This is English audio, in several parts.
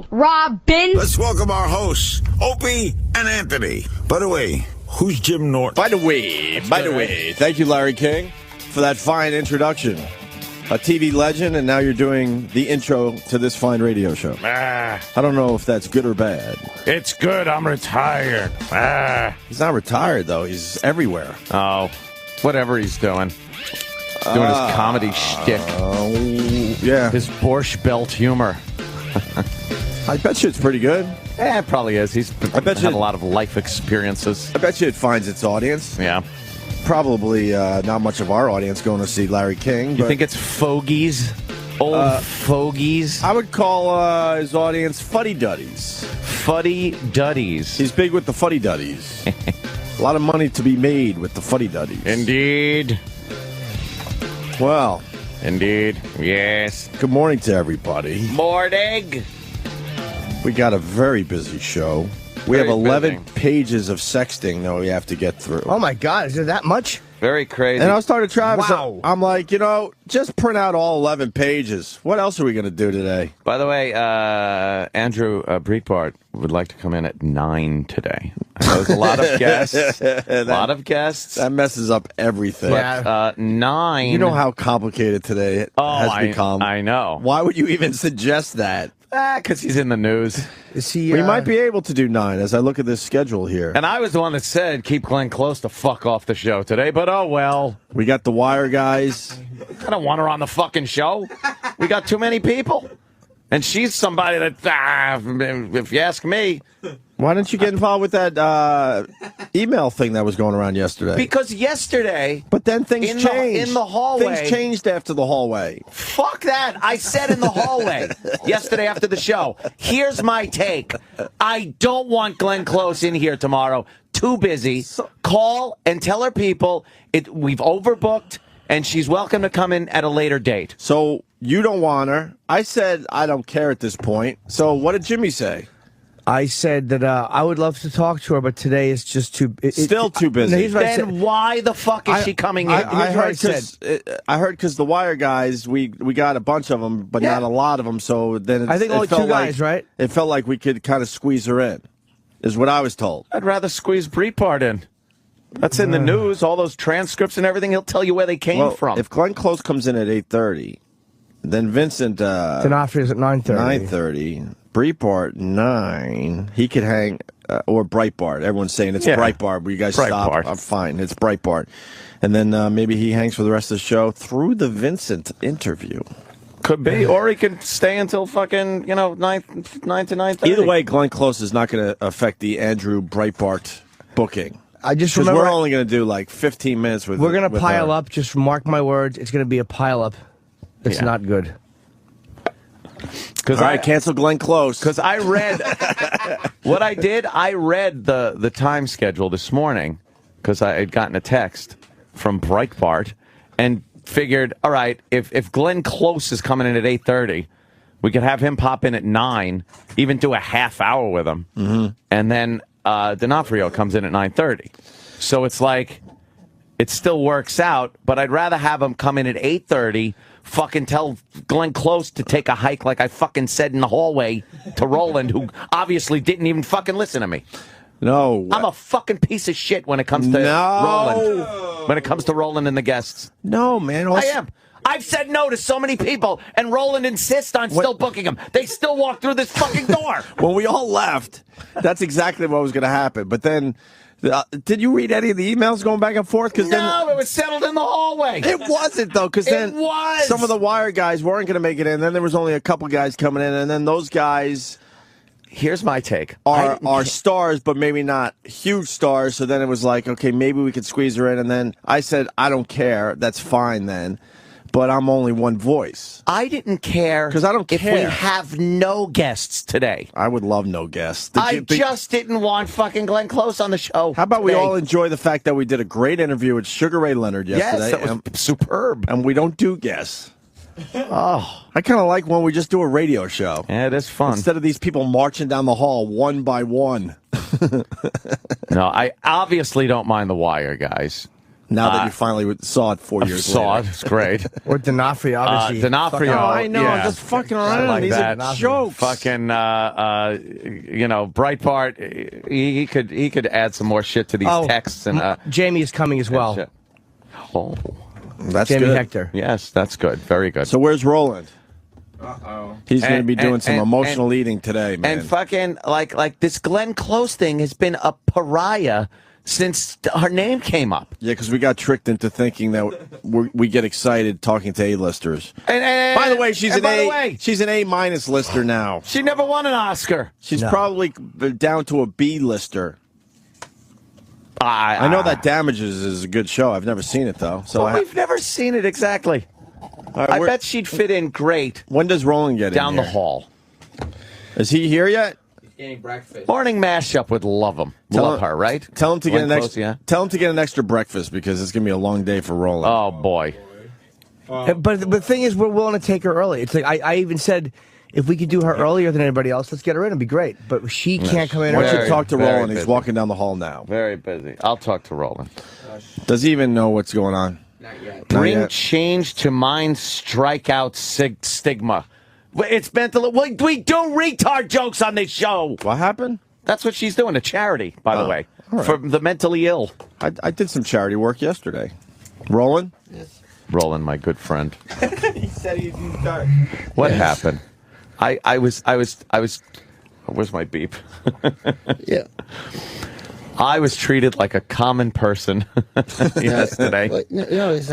Robin. Let's welcome our hosts, Opie and Anthony. By the way, who's Jim Norton? By the way, thank you, Larry King, for that fine introduction. A TV legend, and now you're doing the intro to this fine radio show. I don't know if that's good or bad. It's good. I'm retired. He's not retired, though. He's everywhere. Oh, whatever he's doing. Doing his comedy shtick. Yeah. His Borscht Belt humor. I bet you it's pretty good. Yeah, it probably is. I bet had a lot of life experiences. I bet you it finds its audience. Yeah. Probably not much of our audience going to see Larry King. You think it's fogies? Old fogies? I would call his audience fuddy-duddies. Fuddy-duddies. He's big with the fuddy-duddies. A lot of money to be made with the fuddy-duddies. Indeed. Well. Indeed. Yes. Good morning to everybody. Morning. We got a very busy show. We have 11 pages of sexting that we have to get through. Oh, my God. Is there that much? Very crazy. And I was talking to Travis. Wow. I'm like, just print out all 11 pages. What else are we going to do today? By the way, Andrew Breitbart would like to come in at 9 today. I know there's a lot of guests. That messes up everything. Yeah. 9. You know how complicated today has become. I know. Why would you even suggest that? Because he's in the news. Is he? We might be able to do 9 as I look at this schedule here. And I was the one that said keep Glenn Close to fuck off the show today, but oh well. We got the Wire guys. I don't want her on the fucking show. We got too many people. And she's somebody that, if you ask me. Why didn't you get involved with that email thing that was going around yesterday? Because yesterday. But then things changed. In the hallway. Things changed after the hallway. Fuck that. I said in the hallway yesterday after the show. Here's my take. I don't want Glenn Close in here tomorrow. Too busy. Call and tell her people we've overbooked and she's welcome to come in at a later date. So you don't want her. I said I don't care at this point. So what did Jimmy say? I said that I would love to talk to her, but today is just too... Still too busy. No, here's what I Then said. why the fuck is she coming in? I heard because the Wire guys, we got a bunch of them, but not a lot of them. So then I think only 2 guys, right? It felt like we could kind of squeeze her in, is what I was told. I'd rather squeeze Breitbart in. That's in the news, all those transcripts and everything. He'll tell you where they came from. If Glenn Close comes in at 8:30, then Vincent D'Onofrio's at 9:30. 9:30. Breitbart 9. He could hang or Breitbart. Everyone's saying it's Breitbart. Will you guys stop? I'm fine. It's Breitbart. And then maybe he hangs for the rest of the show through the Vincent interview. Could be, or he could stay until fucking 9 to 9:30. Either way, Glenn Close is not going to affect the Andrew Breitbart booking. I just because remember we're only going to do like 15 minutes with. We're going to pile her. up. Just mark my words. It's going to be a pile up. It's not good. All right, cancel Glenn Close. Because I read what I did. I read the time schedule this morning because I had gotten a text from Breitbart and figured, all right, if Glenn Close is coming in at 8:30, we could have him pop in at 9, even do a half hour with him, and then D'Onofrio comes in at 9:30. So it's like it still works out, but I'd rather have him come in at 8:30. Fucking tell Glenn Close to take a hike like I fucking said in the hallway to Roland, who obviously didn't even fucking listen to me. No. I'm a fucking piece of shit when it comes to Roland. When it comes to Roland and the guests. No, man. I am. I've said no to so many people, and Roland insists on still booking them. They still walk through this fucking door. When we all left, that's exactly what was going to happen. But then... did you read any of the emails going back and forth? No, it was settled in the hallway. It wasn't, though, because then was. Some of the Wire guys weren't going to make it in. Then there was only a couple guys coming in, and then those guys... Here's my take. Are stars, but maybe not huge stars. So then it was like, okay, maybe we could squeeze her in. And then I said, I don't care. That's fine then. But I'm only one voice. I didn't care. Because I don't care. If we have no guests today. I would love no guests. I just didn't want fucking Glenn Close on the show. How about we all enjoy the fact that we did a great interview with Sugar Ray Leonard yesterday? Yes, that was superb. And we don't do guests. Oh, I kind of like when we just do a radio show. Yeah, it is fun. Instead of these people marching down the hall one by one. No, I obviously don't mind the Wire guys. Now that you finally saw it 4 years later. Saw it. It's great. Or D'Onofrio, obviously. D'Onofrio. Oh, I know. Yeah. I'm just fucking around. Like These that. are jokes. Fucking, Breitbart. He could add some more shit to these texts and. Jamie is coming as well. Oh, that's Jamie good. Hector. yes, that's good. Very good. So where's Roland? He's going to be doing some emotional eating today, man. And fucking like this Glenn Close thing has been a pariah since her name came up. Yeah, because we got tricked into thinking that we get excited talking to A-listers. And by the way, she's an A- lister now. She never won an Oscar. She's probably down to a B-lister. I know that Damages is a good show. I've never seen it though. So we've never seen it exactly. I bet she'd fit in great. When does Roland get down in the here? hall? Is he here yet? Getting breakfast. Morning mashup would love him. Love her, right? Tell him to get Tell him to get an extra breakfast because it's gonna be a long day for Roland. Oh boy. But the thing is, we're willing to take her early. It's like I even said, if we could do her earlier than anybody else, let's get her in. It'd be great. But she can't come in. Why don't you early. talk to Roland? busy. He's walking down the hall now. Very busy. I'll talk to Roland. Does he even know what's going on? Not yet. Bring change to mind strikeout stigma. It's meant to. We do retard jokes on this show. What happened? That's what she's doing. A charity, by the way, right. for the mentally ill. I did some charity work yesterday. Roland? Yes. Roland, my good friend. He said he'd start. What happened? I was. Where's my beep? Yeah. I was treated like a common person yesterday.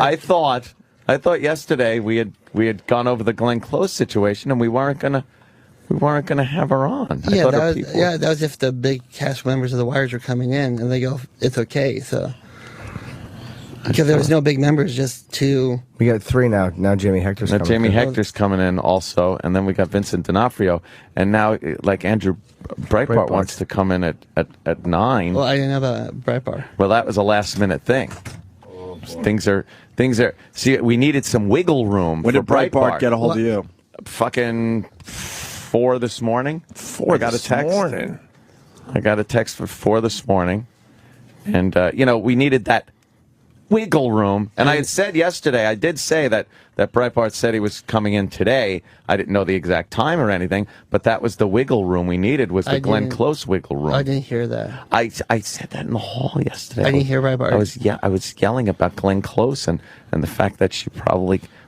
I thought yesterday we had gone over the Glenn Close situation and we weren't gonna have her on. Yeah, that was if the big cast members of the Wires were coming in, and they go, it's okay. So because there was no big members, just two. We got 3 now. Now Jamie Hector's coming. Jamie Hector's coming in also, and then we got Vincent D'Onofrio, and now like Andrew Breitbart wants to come in at 9. Well, I didn't know about Breitbart. Well, that was a last minute thing. Things are. See, we needed some wiggle room. When for did Breitbart get a hold of you? Fucking 4 this morning. 4 I got a text. morning. I got a text for 4 this morning, and we needed that wiggle room. And I had said yesterday, I did say that Breitbart said he was coming in today. I didn't know the exact time or anything, but that was the wiggle room we needed, was the Glenn Close wiggle room. I didn't hear that. I said that in the hall yesterday. I didn't hear Breitbart. I was yelling about Glenn Close and the fact that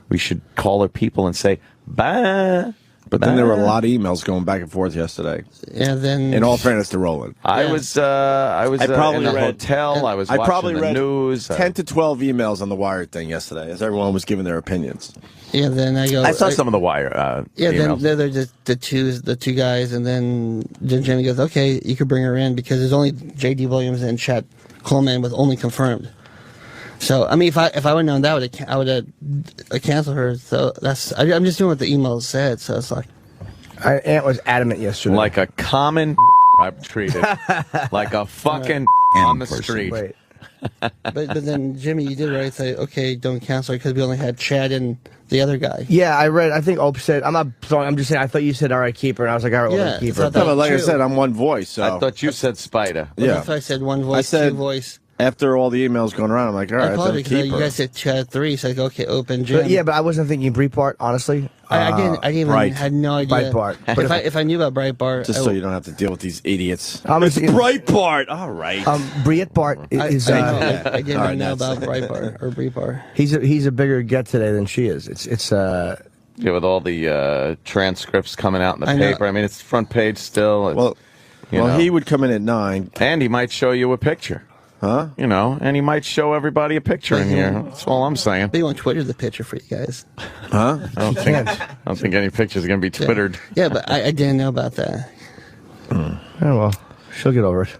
we should call her people and say, bye. But then there were a lot of emails going back and forth yesterday. Yeah, then. In all fairness to Roland, I was in the hotel. I was watching the news. 10 to 12 emails on the Wire thing yesterday, as everyone was giving their opinions. Yeah, then I go. I saw some of the Wire. Yeah, emails. then they're just the two guys, and then Jimmy goes, "Okay, you could bring her in because there's only J.D. Williams and Chet Coleman with only confirmed." So I mean, if I would have known that, I would have canceled her. So I'm just doing what the email said. So it's like, Aunt was adamant yesterday. Like a common I'm treated. Like a fucking on the street. Wait. but then Jimmy, you did right. Say, okay, don't cancel her because we only had Chad and the other guy. Yeah, I read. I think Ope said. I'm not sorry. I'm just saying. I thought you said, "All right, keep her," and I was like, "All right, well, keep her." so No, but like I said, I'm one voice. So. I thought you said Spider. Well, yeah, that's why I said one voice, two voice. After all the emails going around, I'm like, all right, then keep you her. guys said Chad 3, so I go, okay, open Jim. But I wasn't thinking Breitbart, honestly. I didn't even had no idea. Breitbart. If I knew about Breitbart, Just so you don't have to deal with these idiots. It's Breitbart. All right. Breitbart is. I didn't know about Breitbart or Breitbart. He's a bigger get today than she is. It's Yeah, with all the transcripts coming out in the paper. I mean, it's front page still. He would come in at 9. And he might show you a picture. Huh? And he might show everybody a picture in here. That's all I'm saying. Maybe on Twitter the picture for you guys. Huh? I don't think any pictures are going to be Twittered. Yeah, but I didn't know about that. Oh, well, she'll get over it.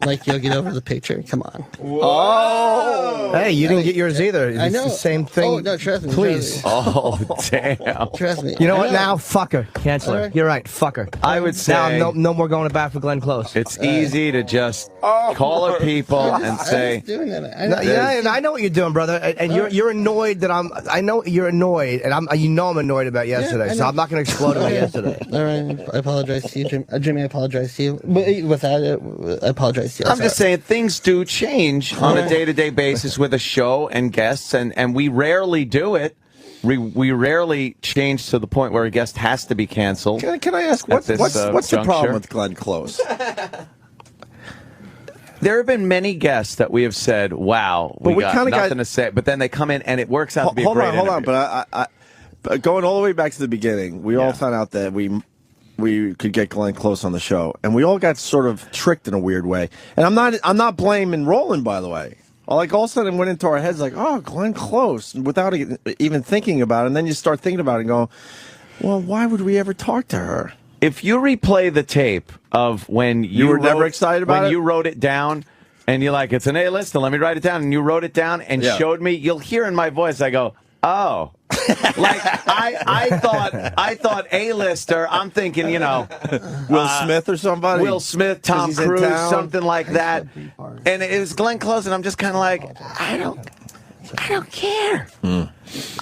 Like, you'll get over the picture? Come on. Whoa! Hey, you didn't get yours either. It's I know. the same thing. Oh, no, trust me. Please. Oh, damn. Trust me. You know what? Now, fuck her. Cancel her. Right. You're right. Fuck her. I would say now, no more going back for Glenn Close. it's easy to just call her people and say, I'm doing that. I know what you're doing, brother, and you're annoyed that I know you're annoyed, and I'm annoyed about yesterday, so I'm not going to explode about yesterday. All right, I apologize to you, Jimmy. I apologize to you. But without it, I apologize yes. I'm just saying things do change on a day-to-day basis with a show and guests, and we rarely do it. We rarely change to the point where a guest has to be canceled. Can I ask, what's the problem with Glenn Close? There have been many guests that we have said, wow, we got nothing to say, but then they come in and it works out to be a great interview. Hold on, but going all the way back to the beginning, we all found out that we could get Glenn Close on the show, and we all got sort of tricked in a weird way. And I'm not blaming Roland, by the way. Like, all of a sudden it went into our heads like, oh, Glenn Close, without even thinking about it. And then you start thinking about it and go, well, why would we ever talk to her? If you replay the tape of when you were never excited about it? When you wrote it down, and you're like, it's an A-list, and let me write it down, and you wrote it down and showed me, you'll hear in my voice, I go, oh. Like, I thought A-lister, I'm thinking, Will Smith or somebody? Will Smith, Tom Cruise, something like that. And it was Glenn Close, and I'm just kind of like, I don't care.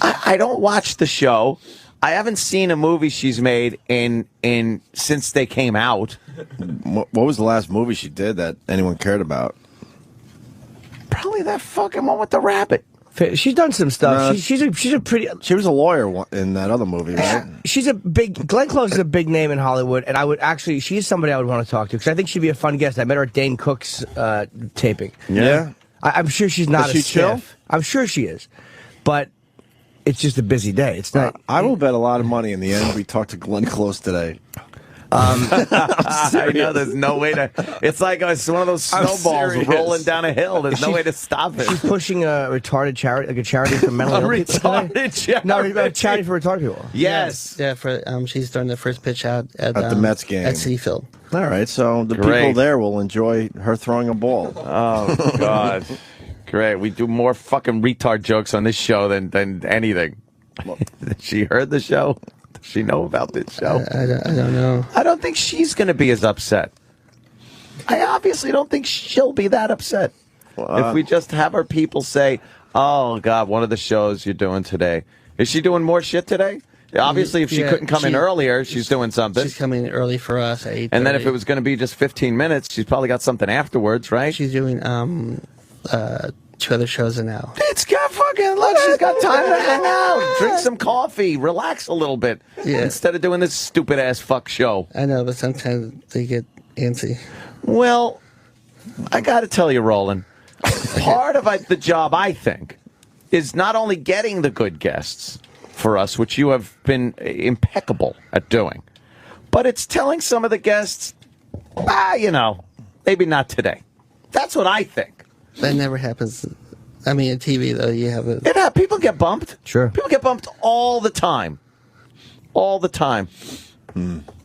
I don't watch the show. I haven't seen a movie she's made in since they came out. What was the last movie she did that anyone cared about? Probably that fucking one with the rabbit. She's done some stuff. She's a pretty. She was a lawyer in that other movie, right? Glenn Close is a big name in Hollywood, and I would actually. She's somebody I would want to talk to because I think she'd be a fun guest. I met her at Dane Cook's taping. Yeah, I'm sure she's not. Is she chill? I'm sure she is, but it's just a busy day. It's not. I will bet a lot of money in the end we talked to Glenn Close today. I know there's no way to. It's like it's one of those snowballs rolling down a hill. There's no way to stop it. She's pushing a retarded charity, like a charity for mentally ill people. Retarded charity. No, a charity for retarded people. Yes. Yeah. She's throwing the first pitch out at the Mets game at Citi Field. All right, so the people there will enjoy her throwing a ball. Oh God, great! We do more fucking retard jokes on this show than anything. She heard the show. Does she know about this show? I don't know. I don't think she's going to be as upset. I obviously don't think she'll be that upset. If we just have our people say, oh, God, one of the shows you're doing today. Is she doing more shit today? Obviously, if she couldn't come in earlier, she's doing something. She's coming early for us at 8:30. And then if it was going to be just 15 minutes, she's probably got something afterwards, right? She's doing 2 other shows now. It's got fucking, look, she's got time to hang out, drink some coffee, relax a little bit, instead of doing this stupid-ass fuck show. I know, but sometimes they get antsy. Well, I got to tell you, Roland, part of the job, I think, is not only getting the good guests for us, which you have been impeccable at doing, but it's telling some of the guests, maybe not today. That's what I think. That never happens. I mean, in TV, though, you have a... People get bumped. Sure. People get bumped all the time. All the time.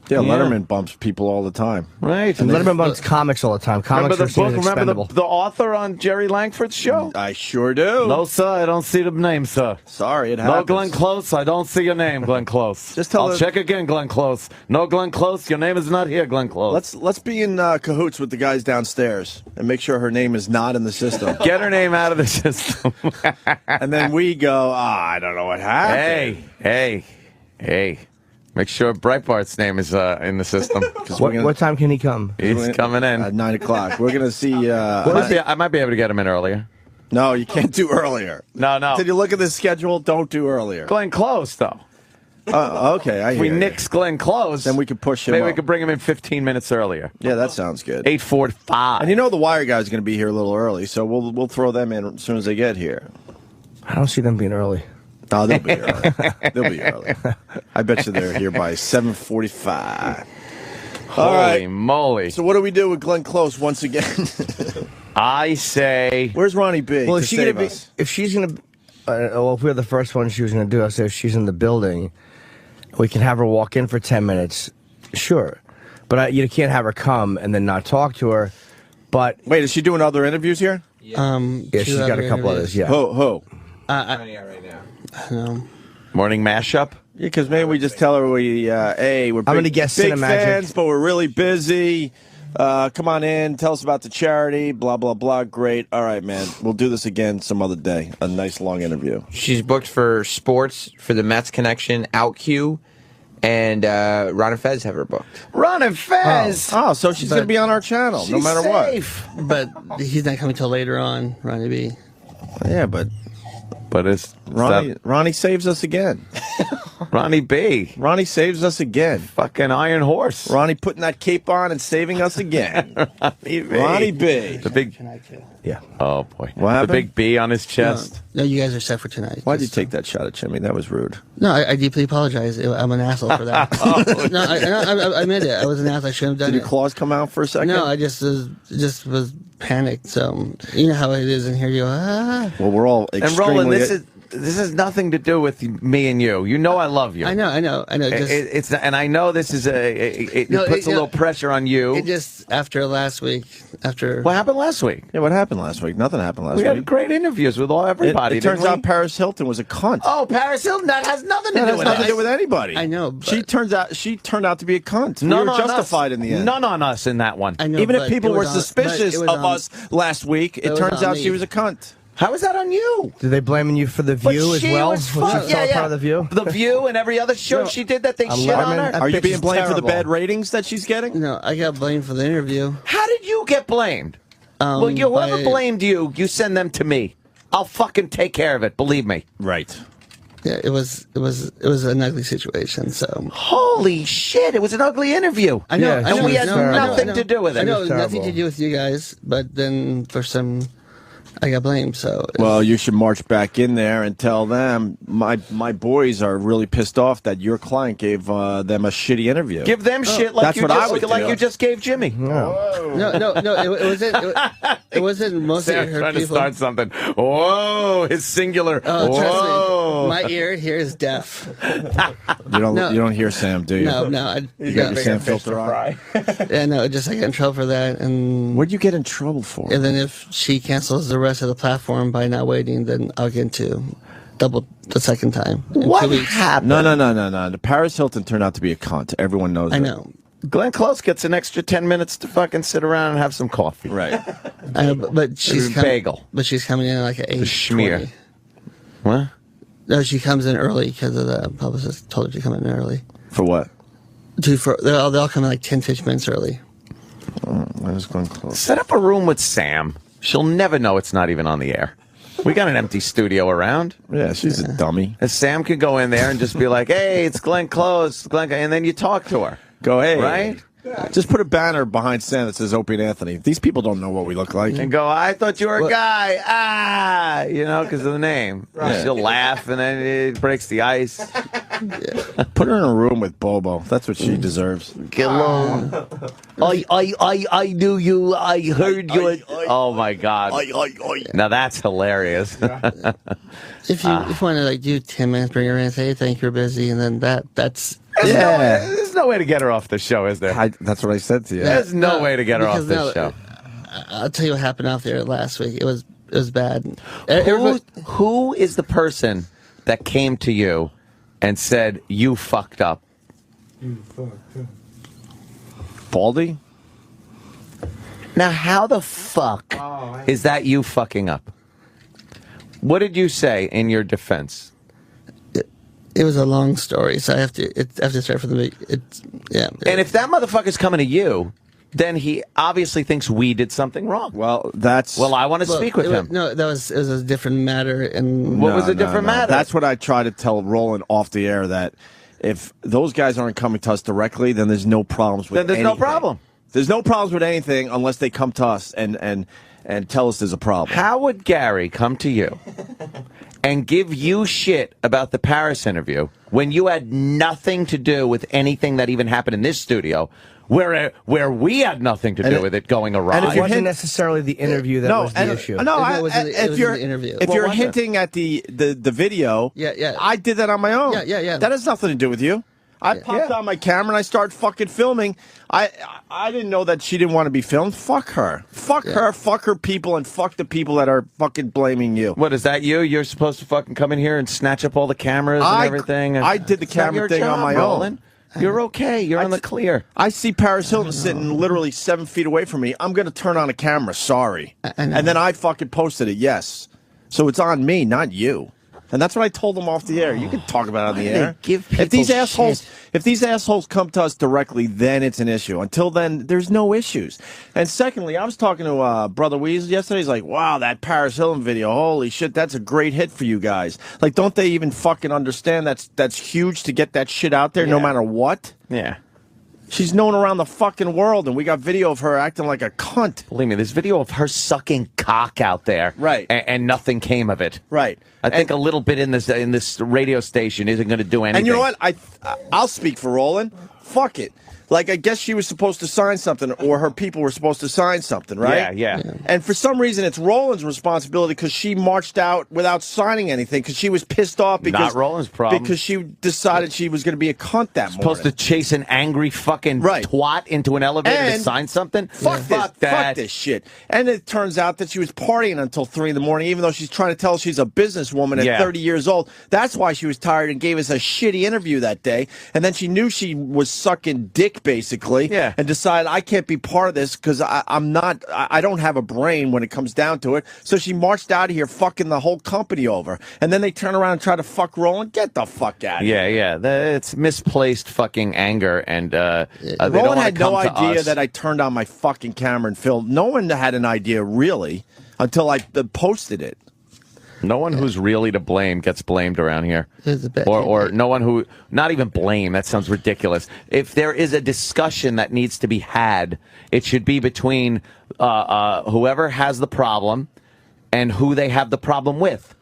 Yeah, Letterman bumps people all the time. Right. And Letterman bumps comics all the time. Comics are seen as expendable. Remember the author on Jerry Langford's show? I sure do. No, sir, I don't see the name, sir. Sorry, it happens. No, Glenn Close, I don't see your name, Glenn Close. I'll check again, Glenn Close. No, Glenn Close, your name is not here, Glenn Close. Let's be in cahoots with the guys downstairs and make sure her name is not in the system. Get her name out of the system. And then we go, I don't know what happened. Hey. Make sure Breitbart's name is in the system. What time can he come? He's coming in. At 9 o'clock. We're going to see... I might be able to get him in earlier. No, you can't do earlier. No. Did you look at the schedule? Don't do earlier. Glenn Close, though. Okay, If we nix Glenn Close, then we could push him maybe up. we could bring him in 15 minutes earlier. Yeah, that sounds good. 8:45. And the Wire guys are going to be here a little early, so we'll throw them in as soon as they get here. I don't see them being early. Oh, they'll be early. They'll be early. I bet you they're here by 7:45. Holy moly. So what do we do with Glenn Close once again? I say... Where's Ronnie B? Well, if she's going to... if we're the first one she was going to do, I say if she's in the building, we can have her walk in for 10 minutes. Sure. But you can't have her come and then not talk to her. But... Wait, is she doing other interviews here? Yeah, she's got a couple others, yeah. Who? right now. Morning mashup? Yeah, because maybe we just tell her we're big fans, but we're really busy. Come on in, tell us about the charity, blah, blah, blah. Great. All right, man. We'll do this again some other day. A nice long interview. She's booked for sports, for the Mets connection, OutQ, and Ron and Fez have her booked. Ron and Fez. Oh, so she's going to be on our channel no matter safe. But he's not coming till later on, Ronnie B. what. Yeah, but it's Ronnie saves us again. Ronnie B. Ronnie saves us again. Fucking Iron Horse. Ronnie putting that cape on and saving us again. Ronnie B. Ronnie B. The big. Yeah. Oh boy. What happened? The big B on his chest. No, you guys are set for tonight. Why'd you take that shot at Jimmy? That was rude. No, I deeply apologize. I'm an asshole for that. No, I admit it. I was an asshole. I shouldn't have done Did it. your claws come out for a second? No, I just was panicked. So you know how it is in here. You go, ah. Well, we're all extremely... And Roland, this has nothing to do with me and you. You know I love you. I know. It's and I know this is it puts a little pressure on you. It just after last week. What happened last week? Yeah, what happened last week? Nothing happened last We week. had great interviews with everybody. It turns didn't we? out Paris Hilton was a cunt. Oh, Paris Hilton. That has nothing to That do has with nothing us. to do with anybody. I know, but- She turned out to be a cunt. None We were on justified us. in the end. None on us in that one. I know, Even if but people it were was on- suspicious but it of was us last week, it was turns on out me. she was a cunt. How is that on you? Did they blaming you for The View as she well? was fun. she part of The View? The View and every other show she did that they shit on Letterman, her. Are you bitch being is blamed for the terrible. bad ratings that she's getting? No, I got blamed for the interview. How did you get blamed? Well, whoever blamed you, you send them to me. I'll fucking take care of it. Believe me. Right. Yeah, it was an ugly situation. So Holy shit! It was an ugly interview. I know, Yeah, I know, and we had I know, nothing I know. to do with it. I know, It was nothing to terrible. do with you guys, but then for some, I got blamed. So Well, you should march back in there and tell them my boys are really pissed off that your client gave them a shitty interview. Give them shit like That's you what I just would like do. you just gave Jimmy. no, it wasn't mostly Sam's her trying to people. start something. Whoa, his singular. Oh, trust Whoa. me, my ear here is deaf. You don't hear Sam, do you? No, You got your Sam filter on. yeah, no, just I got in trouble for that, and What'd you get in trouble for? and then if she cancels the rest of the platform by not waiting, then I'll get into double the second time in 2 What weeks. happened? No. The Paris Hilton turned out to be a cunt. Everyone knows I that. know. Glenn Close gets an extra 10 minutes to fucking sit around and have some coffee. Right. I know, but she's bagel. But she's coming in like at 8:20. schmear. What? No, she comes in early because of the publicist told her to come in early. For what? They'll come in like 10, 15 minutes early. I was going close. Set up a room with Sam. She'll never know it's not even on the air. We got an empty studio around. Yeah, she's a dummy. And Sam could go in there and just be like, "Hey, it's Glenn Close, and then you talk to her. Go, hey. Right? Just put a banner behind Sam that says Opie and Anthony. These people don't know what we look like. And go, I thought you were a guy. Because of the name. Right. She'll laugh, and then it breaks the ice. Put her in a room with Bobo. That's what she deserves. Hello. I knew you. I heard you. Oh, my God. Now, that's hilarious. If you want to like do 10 minutes, bring her in, say, hey, thank you, you're busy, and then that's There's no way to get her off the show, is there? That's what I said to you. There's no way to get her off because this show. I'll tell you what happened out there last week. It was bad. Who is the person that came to you and said, you fucked up? Baldy? Now, how the fuck is that you fucking up? What did you say in your defense? It was a long story, so I have to start from the beginning. And if that motherfucker's coming to you, then he obviously thinks we did something wrong. Well, I want to speak with him. No, it was a different matter. And What was a different matter? That's what I try to tell Roland off the air, that if those guys aren't coming to us directly, then there's no problems with Then there's no anything. problem. There's no problems with anything unless they come to us and tell us there's a problem. How would Gary come to you and give you shit about the Paris interview when you had nothing to do with anything that even happened in this studio, where we had nothing to do with it going awry? And it wasn't necessarily the interview that was the issue. It wasn't the interview. If What you're was it? hinting at the video, Yeah. I did that on my own. Yeah. That has nothing to do with you. I popped on my camera and I started fucking filming. I didn't know that she didn't want to be filmed. Fuck her. Fuck her. Fuck her people, and fuck the people that are fucking blaming you. What, is that you? You're supposed to fucking come in here and snatch up all the cameras and everything? I did the It's not camera your thing on job, my Roland. own. You're okay. You're in the clear. I see Paris Hilton sitting literally 7 feet away from me. I'm going to turn on a camera. Sorry. I know. And then I fucking posted it. Yes. So it's on me, not you. And that's what I told them off the air. You can talk about it on the air. Give If these people assholes, shit. if these assholes come to us directly, then it's an issue. Until then, there's no issues. And secondly, I was talking to Brother Weasel yesterday. He's like, "Wow, that Paris Hilton video, holy shit, that's a great hit for you guys." Like, don't they even fucking understand that's huge to get that shit out there, no matter what? Yeah. She's known around the fucking world, and we got video of her acting like a cunt. Believe me, there's video of her sucking cock out there, Right. And nothing came of it, Right. I think a little bit in this radio station isn't going to do anything. And you know what? I'll speak for Roland. Fuck it. Like, I guess she was supposed to sign something, or her people were supposed to sign something, right? Yeah. And for some reason, it's Roland's responsibility because she marched out without signing anything because she was pissed off because Not Roland's problem. because she decided she was going to be a cunt that morning. Supposed to chase an angry fucking twat into an elevator to sign something? Fuck this shit. And it turns out that she was partying until 3 in the morning, even though she's trying to tell us she's a businesswoman at 30 years old. That's why she was tired and gave us a shitty interview that day. And then she knew she was sucking dick, basically, and decided I can't be part of this because I don't have a brain when it comes down to it. So she marched out of here fucking the whole company over. And then they turn around and try to fuck Roland. Get the fuck out of here. Yeah. It's misplaced fucking anger, and Roland had no idea that I turned on my fucking camera and filmed. No one had an idea, really, until I posted it. No one who's really to blame gets blamed around here. Or no one who, not even blame, that sounds ridiculous. If there is a discussion that needs to be had, it should be between whoever has the problem and who they have the problem with.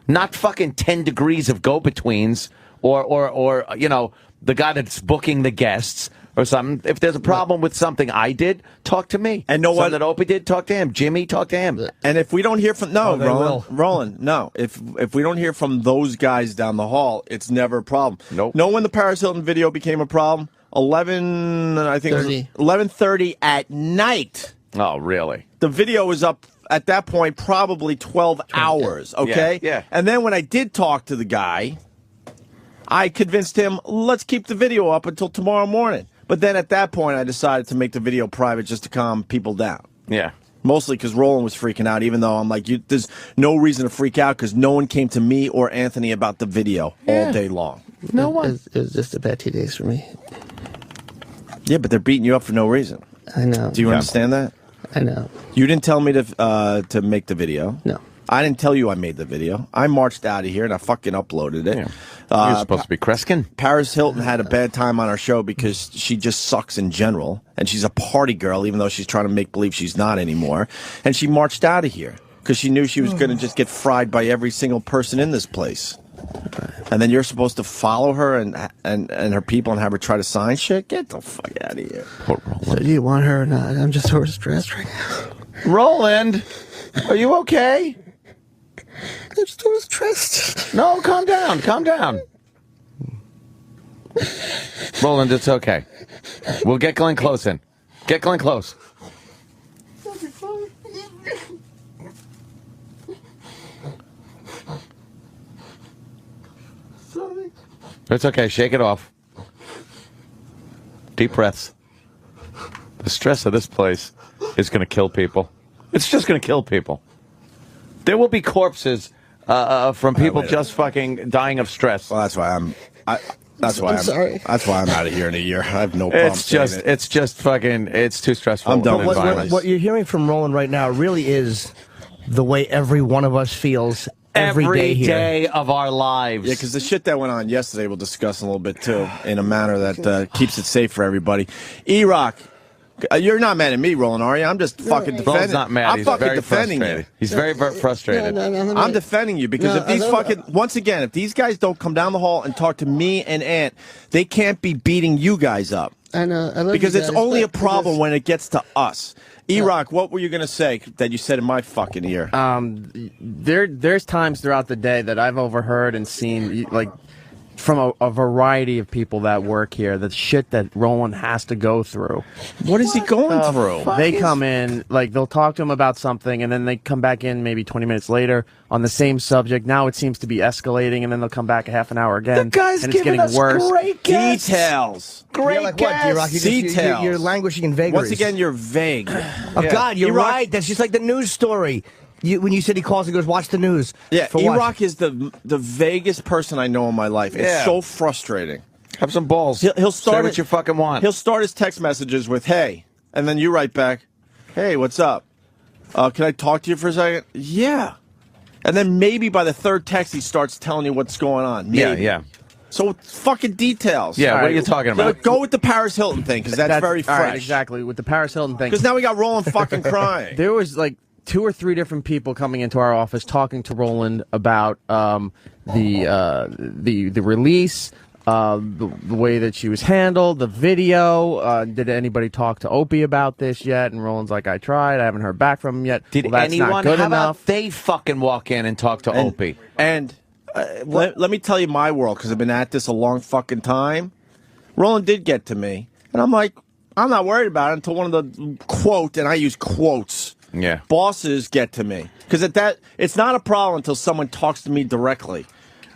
Not fucking 10 degrees of go-betweens or you know, the guy that's booking the guests or something. If there's a problem with something I did, talk to me. And no one that Opie did, talk to him. Jimmy, talk to him. And if we don't hear from Roland, no. If we don't hear from those guys down the hall, it's never a problem. Nope. Know when the Paris Hilton video became a problem? 11:30 at night. Oh, really? The video was up at that point probably 12 hours, okay? Yeah. And then when I did talk to the guy, I convinced him, let's keep the video up until tomorrow morning. But then at that point, I decided to make the video private just to calm people down. Yeah. Mostly because Roland was freaking out, even though I'm like, there's no reason to freak out because no one came to me or Anthony about the video all day long. No one. It was just a bad 2 days for me. Yeah, but they're beating you up for no reason. I know. Do you understand that? I know. You didn't tell me to make the video. No. I didn't tell you I made the video. I marched out of here and I fucking uploaded it. Yeah. You're supposed to be Kreskin. Paris Hilton had a bad time on our show because she just sucks in general. And she's a party girl, even though she's trying to make believe she's not anymore. And she marched out of here because she knew she was going to just get fried by every single person in this place. And then you're supposed to follow her and her people and have her try to sign shit? Get the fuck out of here. So do you want her or not? I'm just so stressed right now. Roland, are you okay? I'm so stressed. No, calm down. Calm down. Roland, it's okay. We'll get Glenn Close in. Get Glenn Close. It's okay. Shake it off. Deep breaths. The stress of this place is going to kill people. It's just going to kill people. There will be corpses from people just fucking dying of stress. Well, that's why I'm sorry. That's why I'm out of here in a year. I have no problem. It's just fucking. It's too stressful. I'm done with violence. What you're hearing from Roland right now really is the way every one of us feels every day here. Day of our lives. Yeah, because the shit that went on yesterday we'll discuss in a little bit, too, in a manner that keeps it safe for everybody. E-Rock, you're not mad at me, Roland, are you? I'm just fucking defending. Roland's not mad. I'm fucking defending you. He's very frustrated. I'm defending you because if these once again, if these guys don't come down the hall and talk to me and Ant, they can't be beating you guys up. I know. I love because you it's guys, only a problem when it gets to us. E-Rock, what were you going to say that you said in my fucking ear? There's times throughout the day that I've overheard and seen, like, from a variety of people that work here, the shit that Roland has to go through. What is he going through? They come in, like, they'll talk to him about something, and then they come back in maybe 20 minutes later on the same subject. Now it seems to be escalating, and then they'll come back a half an hour again. The guy's and it's giving getting us worse. great guests. Details. Great like guests. what, D-Rock? Details. You're languishing in vagaries. Once again, you're vague. Oh, God, you're right. That's just like the news story. when you said he calls and goes, watch the news. Yeah, For what? E-Rock is the vaguest person I know in my life. It's so frustrating. Have some balls. He'll start Say what you fucking want. He'll start his text messages with, hey, and then you write back, hey, what's up? Can I talk to you for a second? Yeah. And then maybe by the third text, he starts telling you what's going on. Maybe. Yeah. So fucking details. Yeah, what are you talking about? So go with the Paris Hilton thing, because that's very fresh. All right, exactly, with the Paris Hilton thing. Because now we got Roland fucking crying. There was like 2 or 3 different people coming into our office talking to Roland about the release, the way that she was handled, the video. Did anybody talk to Opie about this yet? And Roland's like, I tried. I haven't heard back from him yet. Did well, that's anyone? not good how enough. about they fucking walk in and talk to Opie? And let me tell you my world, because I've been at this a long fucking time. Roland did get to me, and I'm like, I'm not worried about it until one of the quote, and I use quotes. Yeah. Bosses get to me, because it's not a problem until someone talks to me directly.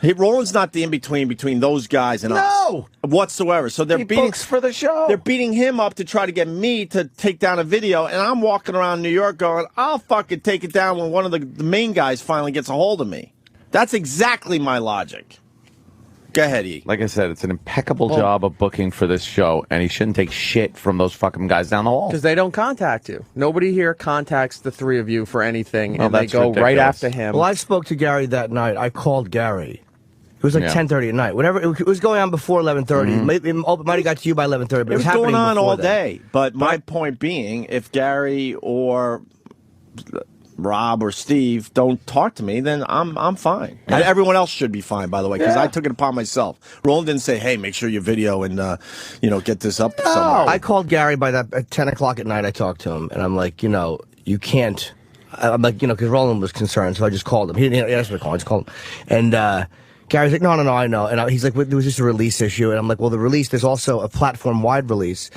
Roland's not the between those guys and us whatsoever. So they're beating books for the show. They're beating him up to try to get me to take down a video, and I'm walking around New York going, I'll fucking take it down when one of the main guys finally gets a hold of me. That's exactly my logic. Go ahead, E. Like I said, it's an impeccable job of booking for this show, and he shouldn't take shit from those fucking guys down the hall. Because they don't contact you. Nobody here contacts the 3 of you for anything, and they that's go right ridiculous. after him. Well, I spoke to Gary that night. I called Gary. It was like 10:30 at night. Whatever. It was going on before 11:30. It might have got to you by 11:30, but it was happening going on all then. day. But my point being, if Gary or Rob or Steve don't talk to me, then I'm fine. And everyone else should be fine, by the way, because I took it upon myself. Roland didn't say, "Hey, make sure your video and get this up somewhere." I called Gary at 10 o'clock at night. I talked to him, and I'm like, you can't. I'm like, because Roland was concerned, so I just called him. He didn't ask me to call. I just called him, and Gary's like, no, I know. And he's like, there was just a release issue, and I'm like, well, the release, there's also a platform-wide release.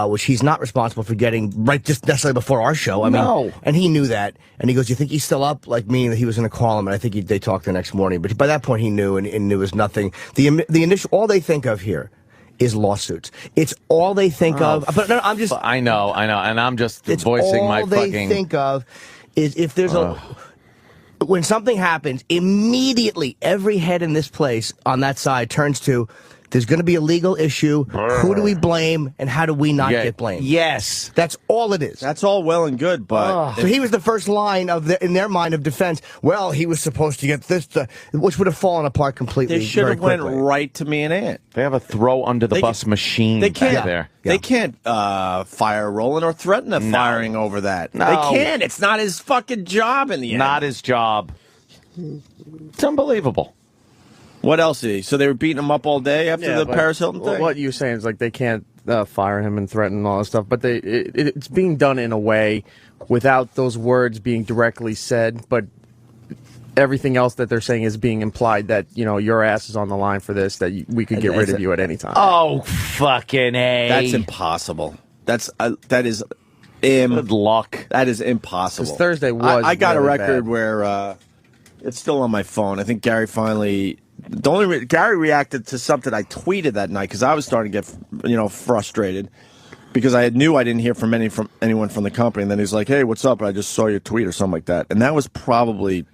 Which he's not responsible for getting right just necessarily before our show. I mean, and he knew that. And he goes, "You think he's still up?" Like meaning that he was going to call him. And I think they talked the next morning. But by that point, he knew, and there was nothing. The initial, all they think of here is lawsuits. It's all they think of. But no, I'm just. I know, and I'm just voicing my fucking. All they think of is if there's when something happens, immediately every head in this place on that side turns to. There's going to be a legal issue. Who do we blame, and how do we not get blamed? Yes. That's all it is. That's all well and good, but... So he was the first line in their mind of defense. Well, he was supposed to get this, which would have fallen apart completely. They should have went quickly. right to me and Ant. They have a throw under the bus machine They can't. back there. They can't fire Roland or threaten a firing over that. No. They can't. It's not his fucking job in the end. Not his job. It's unbelievable. What else is he? So they were beating him up all day after the Paris Hilton thing? What you're saying is like they can't fire him and threaten and all that stuff, but it's being done in a way without those words being directly said, but everything else that they're saying is being implied that, your ass is on the line for this, that we could get rid of you at any time. Oh, fucking A. That's impossible. That is good luck. That is impossible. Because Thursday was I got really a record bad. where it's still on my phone. I think Gary finally... Gary reacted to something I tweeted that night because I was starting to get, frustrated because I knew I didn't hear from anyone from the company. And then he's like, "Hey, what's up? I just saw your tweet," or something like that. And that was probably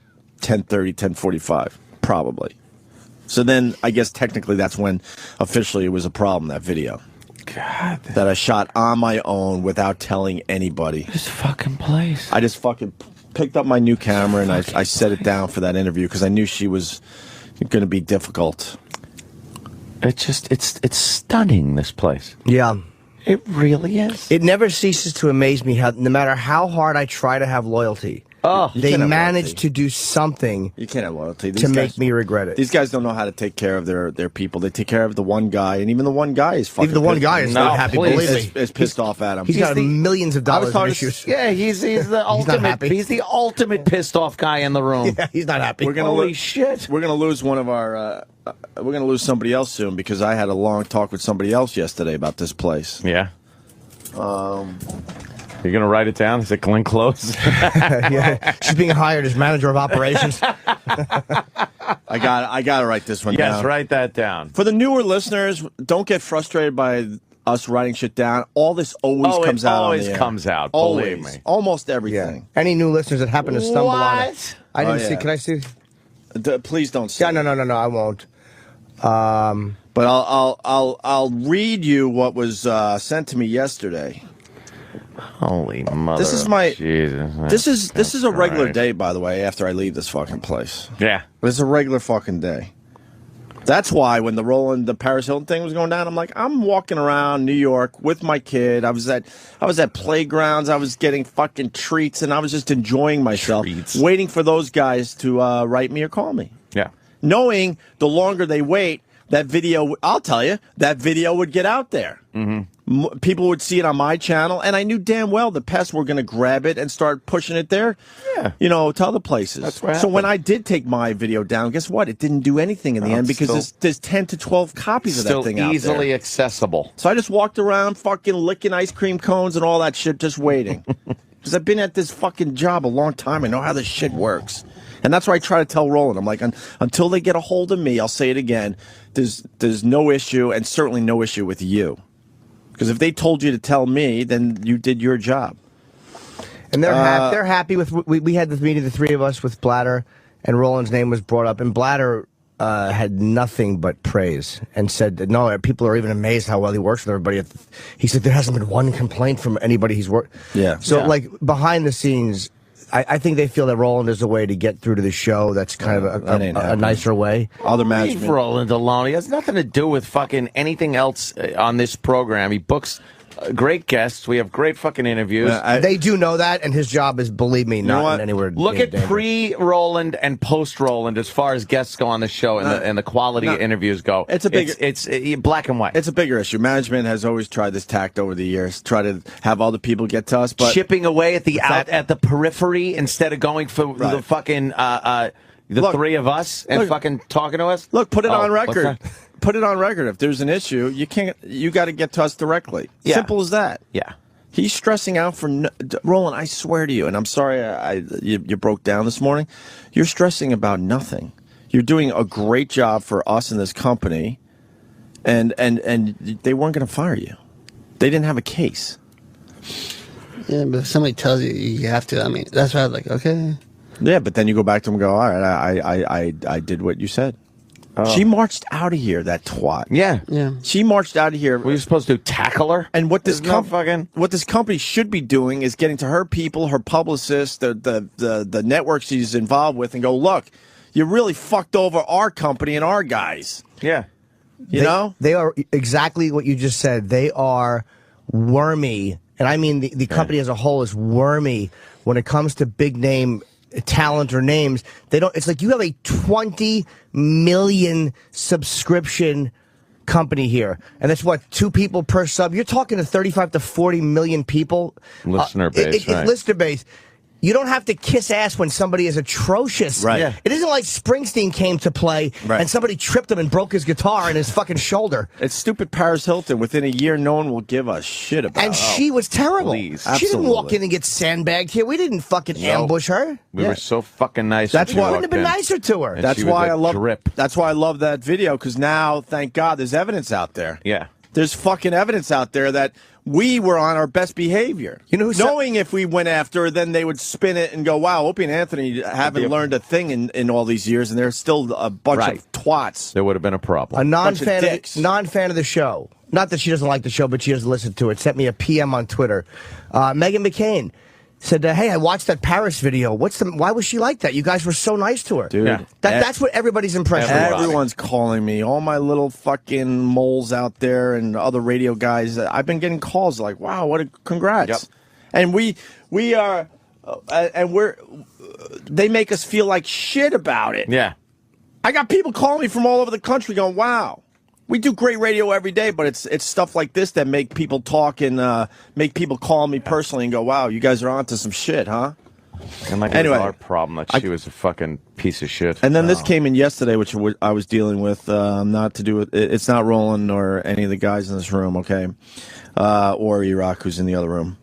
10:30, 10:45, probably. So then I guess technically that's when officially it was a problem, that video. God. That I shot on my own without telling anybody. This fucking place. I just fucking picked up my new camera and I set it down for that interview because I knew she was going to be difficult. It's stunning, this place. Yeah. It really is. It never ceases to amaze me how, no matter how hard I try to have loyalty, they manage to do something you can't have loyalty. to make me regret it. These guys don't know how to take care of their people. They take care of the one guy, and even the one guy is fucking Even the one guy is not happy, believe me. Is pissed off at him. He's got millions of dollars of issues. Yeah, he's the ultimate. He's the ultimate pissed off guy in the room. Yeah, he's not happy. Holy shit! We're gonna lose one of our. We're gonna lose somebody else soon because I had a long talk with somebody else yesterday about this place. Yeah. You're gonna write it down? Is it Glenn Close? Yeah, she's being hired as manager of operations. I gotta write this one down. Yes, write that down. For the newer listeners, don't get frustrated by us writing shit down. All this always comes out. Always comes out. Believe me. Almost everything. Any new listeners that happen to stumble on it. I didn't see. Can I see? Please don't say. Yeah, no, I won't. But I'll read you what was sent to me yesterday. Holy mother! This is my. Jesus. This is a regular day, by the way. After I leave this fucking place. Yeah. It's a regular fucking day. That's why when the Paris Hilton thing was going down, I'm like, I'm walking around New York with my kid. I was at playgrounds. I was getting fucking treats, and I was just enjoying myself, waiting for those guys to write me or call me. Yeah. Knowing the longer they wait, that video, I'll tell you, that video would get out there. Mm-hmm. People would see it on my channel, and I knew damn well the pests were going to grab it and start pushing it there, to other places. That's what so when I did take my video down, guess what? It didn't do anything in the end because there's 10 to 12 copies of that thing out there. Still easily accessible. So I just walked around fucking licking ice cream cones and all that shit, just waiting. Because I've been at this fucking job a long time. I know how this shit works. And that's why I try to tell Roland. I'm like, until they get a hold of me, I'll say it again, there's no issue, and certainly no issue with you. Because if they told you to tell me, then you did your job. And they're happy with. We had this meeting, the three of us, with Blatter, and Roland's name was brought up, and Blatter had nothing but praise and said that, no, people are even amazed how well he works with everybody. He said there hasn't been one complaint from anybody he's worked. Yeah. So like behind the scenes, I think they feel that Roland is a way to get through to the show. That's kind of a nicer way. Other management. Leave Roland alone. He has nothing to do with fucking anything else on this program. He books great guests. We have great fucking interviews. They do know that, and his job is, believe me, not in anywhere. Look at pre-Roland and post-Roland as far as guests go on the show and the quality interviews go. It's a bigger. It's black and white. It's a bigger issue. Management has always tried this tact over the years, try to have other people get to us, but chipping away at the periphery instead of going for the fucking three of us and fucking talking to us. Look, put it on record. Put it on record. If there's an issue, you got to get to us directly. Yeah. Simple as that. Yeah. He's stressing out for Roland. I swear to you, and I'm sorry you broke down this morning. You're stressing about nothing. You're doing a great job for us in this company, and they weren't going to fire you. They didn't have a case. Yeah, but if somebody tells you you have to, I mean, that's why I was like, okay. Yeah, but then you go back to them and go, all right, I did what you said. Oh. She marched out of here, that twat. Yeah. She marched out of here. Were you supposed to tackle her? And what this company should be doing is getting to her people, her publicists, the network she's involved with, and go, look, you really fucked over our company and our guys. Yeah. You know? They are exactly what you just said. They are wormy. And I mean the company as a whole is wormy when it comes to big name talent or names. They don't. It's like you have a 20 million subscription company here, and that's what, 2 people per sub. You're talking to 35 to 40 million people. Listener base, right? Listener base. You don't have to kiss ass when somebody is atrocious. Right. Yeah. It isn't like Springsteen came to play and somebody tripped him and broke his guitar and his fucking shoulder. It's stupid Paris Hilton. Within a year, no one will give a shit about her. And she was terrible. Please. She didn't walk in and get sandbagged here. We didn't fucking ambush her. We were so fucking nice. That's why we wouldn't have been nicer to her. That's why I love that video, because now, thank God, there's evidence out there. Yeah. There's fucking evidence out there that we were on our best behavior. You know, knowing if we went after her, then they would spin it and go, wow, Opie and Anthony haven't learned a thing in all these years, and they're still a bunch of twats. There would have been a problem. A non-fan of the show. Not that she doesn't like the show, but she doesn't listen to it. Sent me a PM on Twitter. Megan McCain said, hey, I watched that Paris video. Why was she like that? You guys were so nice to her. Dude. Yeah. That's what everybody's impression was. Everyone's calling me. All my little fucking moles out there and other radio guys. I've been getting calls like, wow, congrats. Yep. And we are, they make us feel like shit about it. Yeah. I got people calling me from all over the country going, wow. We do great radio every day, but it's stuff like this that make people talk and make people call me personally and go, wow, you guys are onto some shit, huh? And it was our problem that she was a fucking piece of shit. And then this came in yesterday, which I was dealing with, not to do with, it's not Roland or any of the guys in this room, okay? Or Iraq, who's in the other room.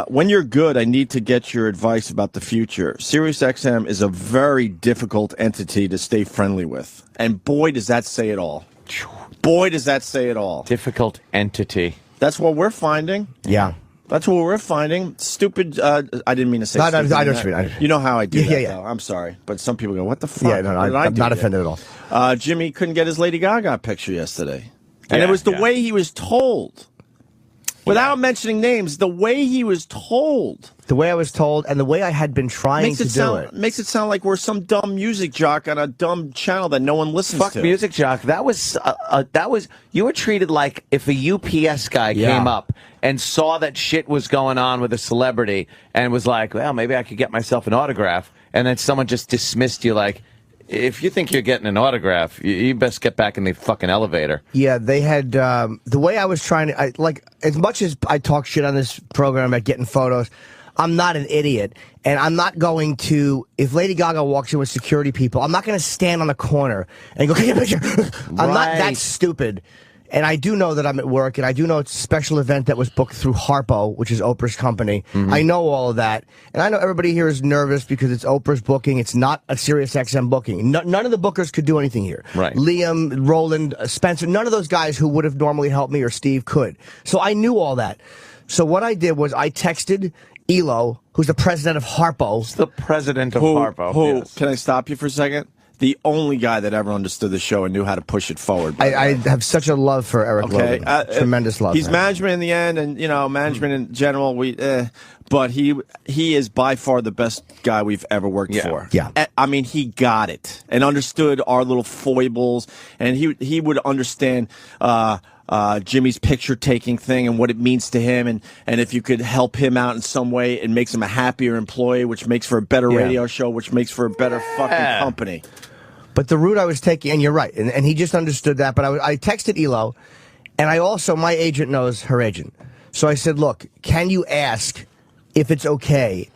When you're good, I need to get your advice about the future. SiriusXM is a very difficult entity to stay friendly with. And boy, does that say it all. Boy, does that say it all. Difficult entity. That's what we're finding. Yeah. That's what we're finding. Stupid. I didn't mean to say stupid. I don't. You know how I do that, yeah. though. I'm sorry. But some people go, what the fuck? Yeah, no, I'm not offended at all. Jimmy couldn't get his Lady Gaga picture yesterday. And it was the way he was told. Without mentioning names, the way he was told. The way I was told, and the way I had been trying to do it. Makes it sound like we're some dumb music jock on a dumb channel that no one listens to. Fuck music jock. That was you were treated like if a UPS guy came up and saw that shit was going on with a celebrity and was like, well, maybe I could get myself an autograph, and then someone just dismissed you like, if you think you're getting an autograph, you best get back in the fucking elevator. Yeah, they had the way I was trying to like as much as I talk shit on this program about getting photos. I'm not an idiot, and I'm not going to, if Lady Gaga walks in with security people, I'm not going to stand on the corner and go, get a picture. I'm not that stupid. And I do know that I'm at work, and I do know it's a special event that was booked through Harpo, which is Oprah's company. I know all of that. And I know everybody here is nervous because it's Oprah's booking. It's not a Sirius XM booking. None of the bookers could do anything here. Right. Liam, Roland, Spencer, none of those guys who would have normally helped me, or Steve could. So I knew all that. So what I did was I texted Elo, who's the president of Harpo. It's the president of Harpo. Yes. Can I stop you for a second? The only guy that ever understood the show and knew how to push it forward. I have such a love for Eric Logan. Tremendous love. He's management in the end, and management in general. But he is by far the best guy we've ever worked for. Yeah. I mean, he got it and understood our little foibles, and he would understand Jimmy's picture taking thing and what it means to him, and if you could help him out in some way, it makes him a happier employee, which makes for a better radio show, which makes for a better fucking company. But the route I was taking, and you're right, and he just understood that, but I texted Elo, and I also, my agent knows her agent. So I said, look, can you ask if it's okay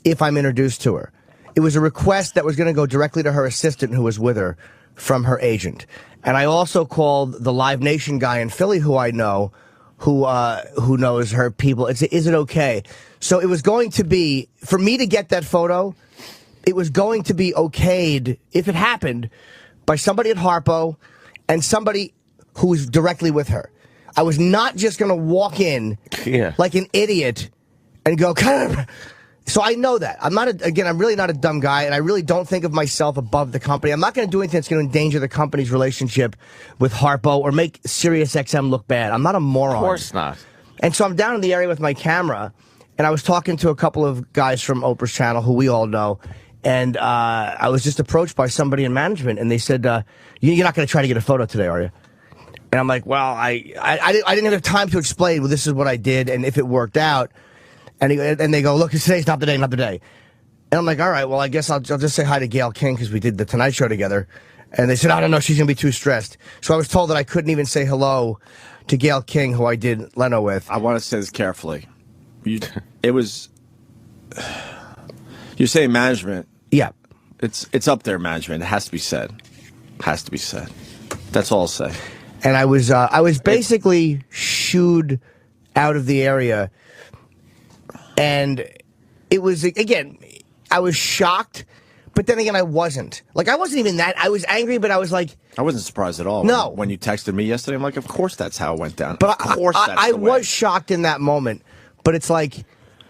if I'm introduced to her? It was a request that was going to go directly to her assistant who was with her from her agent. And I also called the Live Nation guy in Philly who I know, who knows her people. Is it okay? So it was going to be, for me to get that photo, it was going to be okayed, if it happened, by somebody at Harpo and somebody who was directly with her. I was not just going to walk in like an idiot and go, so I know that. I'm really not a dumb guy, and I really don't think of myself above the company. I'm not going to do anything that's going to endanger the company's relationship with Harpo or make Sirius XM look bad. I'm not a moron. Of course not. And so I'm down in the area with my camera, and I was talking to a couple of guys from Oprah's channel who we all know, and I was just approached by somebody in management, and they said, you're not going to try to get a photo today, are you? And I'm like, well, I didn't have time to explain, well, this is what I did, and if it worked out. And they go, look, today's not the day, not the day. And I'm like, all right, well, I guess I'll just say hi to Gayle King because we did the Tonight Show together. And they said, I don't know, she's going to be too stressed. So I was told that I couldn't even say hello to Gayle King, who I did Leno with. I want to say this carefully. You're saying management. Yeah. It's up there, management. It has to be said. Has to be said. That's all I'll say. And I was basically shooed out of the area. And it was, again, I was shocked, but then again, I wasn't. Like, I wasn't even that. I was angry, but I was like... I wasn't surprised at all. No. When you texted me yesterday, I'm like, of course that's how it went down. But of course I was shocked in that moment. But it's like,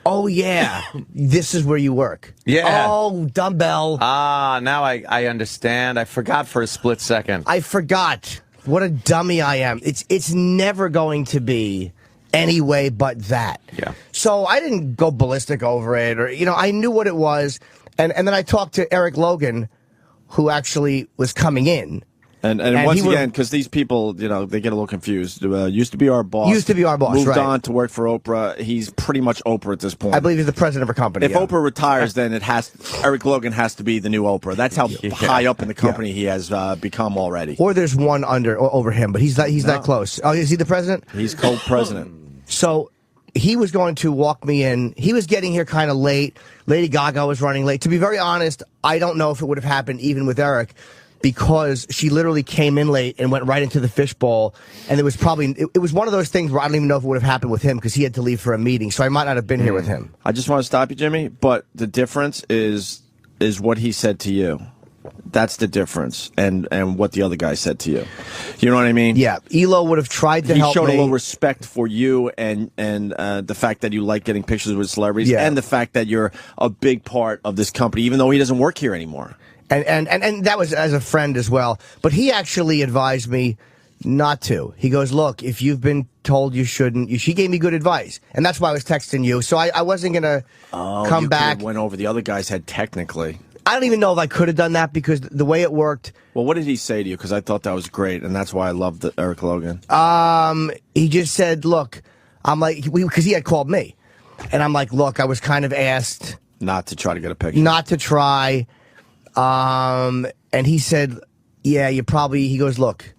oh, yeah, this is where you work. Yeah. Oh, dumbbell. Ah, now I understand. I forgot for a split second. I forgot. What a dummy I am. It's never going to be... any way but that. Yeah. So I didn't go ballistic over it, or I knew what it was, and then I talked to Eric Logan, who actually was coming in. And once again, because these people, they get a little confused. Used to be our boss. Used to be our boss, moved right. on to work for Oprah. He's pretty much Oprah at this point. I believe he's the president of a company. If Oprah retires, then Eric Logan has to be the new Oprah. That's how high up in the company he has become already. Or there's one over him, but he's that close. Oh, is he the president? He's co-president. So he was going to walk me in. He was getting here kind of late. Lady Gaga was running late. To be very honest, I don't know if it would have happened even with Eric, because she literally came in late and went right into the fishbowl. And it was it was one of those things where I don't even know if it would have happened with him because he had to leave for a meeting. So I might not have been here with him. I just want to stop you, Jimmy. But the difference is what he said to you. That's the difference, and what the other guy said to you. You know what I mean? Yeah, Elo would have tried to help me. He showed a little respect for you and the fact that you like getting pictures with celebrities, and the fact that you're a big part of this company, even though he doesn't work here anymore. And that was as a friend as well. But he actually advised me not to. He goes, look, if you've been told you shouldn't, she gave me good advice. And that's why I was texting you. So I wasn't going to come back. Went over the other guy's head technically. I don't even know if I could have done that because the way it worked. Well, what did he say to you? Because I thought that was great, and that's why I loved Eric Logan. He just said, look, I'm like, because he had called me. And I'm like, look, I was kind of asked. Not to try to get a picture. Not to try. And he said, yeah, you probably, he goes, look,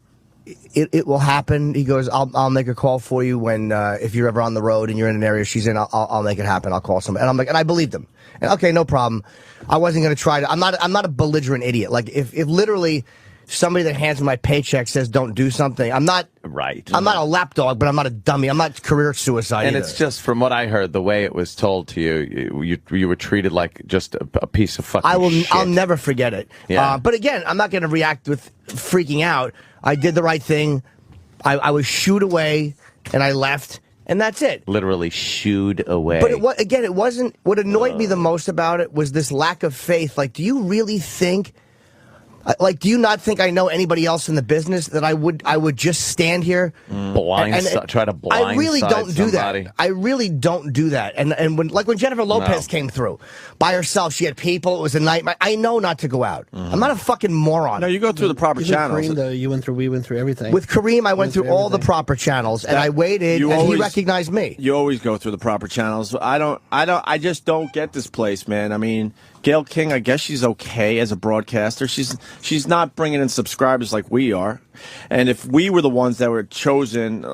it will happen. He goes, I'll make a call for you when, if you're ever on the road and you're in an area she's in, I'll make it happen. I'll call somebody. And I'm like, and I believed him. And okay, no problem. I wasn't going to try to, I'm not a belligerent idiot. Like if literally somebody that hands me my paycheck says don't do something, I'm not I'm not a lapdog, but I'm not a dummy. I'm not career suicide And either. it's just from what I heard, the way it was told to you, you were treated like just a piece of fucking shit. I'll never forget it. Yeah. But again, I'm not going to react with freaking out. I did the right thing. I was shooed away, and I left, and that's it. Literally shooed away. But it wasn't. What annoyed me the most about it was this lack of faith. Like, do you really think? Like, do you not think I know anybody else in the business that I would just stand here try to blindside I really don't do somebody. that. I really don't do that. And when Jennifer Lopez came through by herself, she had people. It was a nightmare. I know not to go out. I'm not a fucking moron. No, you go through the proper channels. Kareem, though, we went through everything. With Kareem, I went through all the proper channels, and I waited, and he recognized me. You always go through the proper channels. I just don't get this place, man. I mean, Gayle King, I guess she's okay as a broadcaster. She's not bringing in subscribers like we are. And if we were the ones that were chosen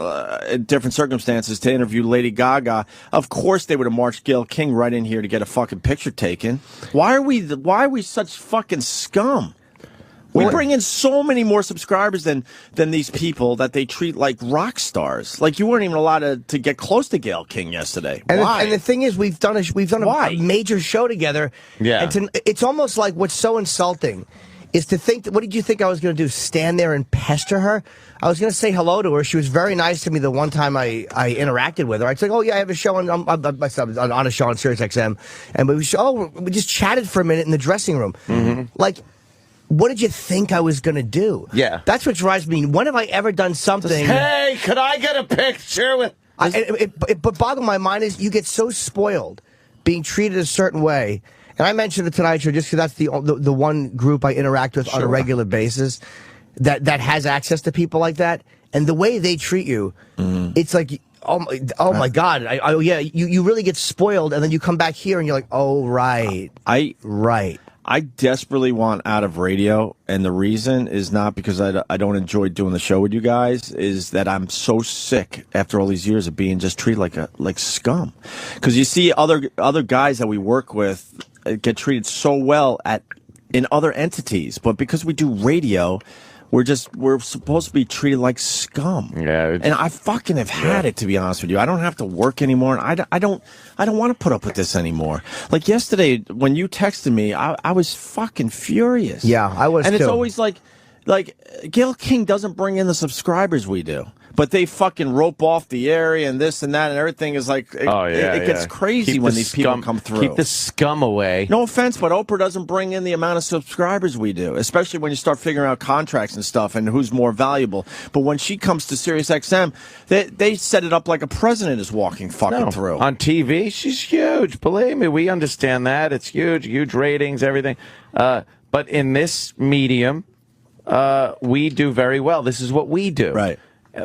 in different circumstances to interview Lady Gaga, of course they would have marched Gayle King right in here to get a fucking picture taken. Why are we such fucking scum? We bring in so many more subscribers than these people that they treat like rock stars. Like, you weren't even allowed to get close to Gayle King yesterday. Why? And the thing is, we've done a major show together. Yeah. And it's almost like what's so insulting is to think that, what did you think I was going to do? Stand there and pester her? I was going to say hello to her. She was very nice to me the one time I interacted with her. I said, oh, yeah, I have a show on a show on Sirius XM. And we just chatted for a minute in the dressing room. Mm-hmm. Like, what did you think I was going to do? Yeah. That's what drives me. When have I ever done something? Hey, could I get a picture with... But boggle my mind is you get so spoiled being treated a certain way. And I mentioned the Tonight Show just because that's the one group I interact with on a regular basis that has access to people like that. And the way they treat you, it's like, oh my God. You really get spoiled, and then you come back here and you're like, oh, right. Right. I desperately want out of radio, and the reason is not because I don't enjoy doing the show with you guys, is that I'm so sick after all these years of being just treated like scum. Because you see other guys that we work with get treated so well in other entities, but because we do radio, we're supposed to be treated like scum. Yeah, and I fucking have had it, to be honest with you. I don't have to work anymore, and I don't want to put up with this anymore. Like yesterday, when you texted me, I was fucking furious. Yeah, I was too. And it's always like Gayle King doesn't bring in the subscribers we do. But they fucking rope off the area and this and that, and everything is like, it gets crazy when these people come through. Keep the scum away. No offense, but Oprah doesn't bring in the amount of subscribers we do, especially when you start figuring out contracts and stuff and who's more valuable. But when she comes to Sirius XM, they set it up like a president is walking fucking through. On TV, she's huge. Believe me, we understand that. It's huge ratings, everything. But in this medium, we do very well. This is what we do. Right.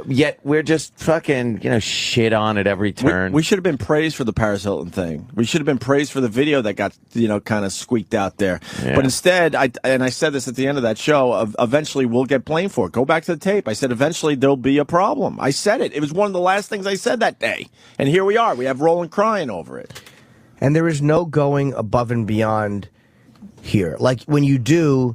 Yet we're just fucking, shit on at every turn. We should have been praised for the Paris Hilton thing. We should have been praised for the video that got, kind of squeaked out there. Yeah. But instead, I said this at the end of that show, eventually we'll get blamed for it. Go back to the tape. I said, eventually there'll be a problem. I said it. It was one of the last things I said that day. And here we are. We have Roland crying over it. And there is no going above and beyond here. Like when you do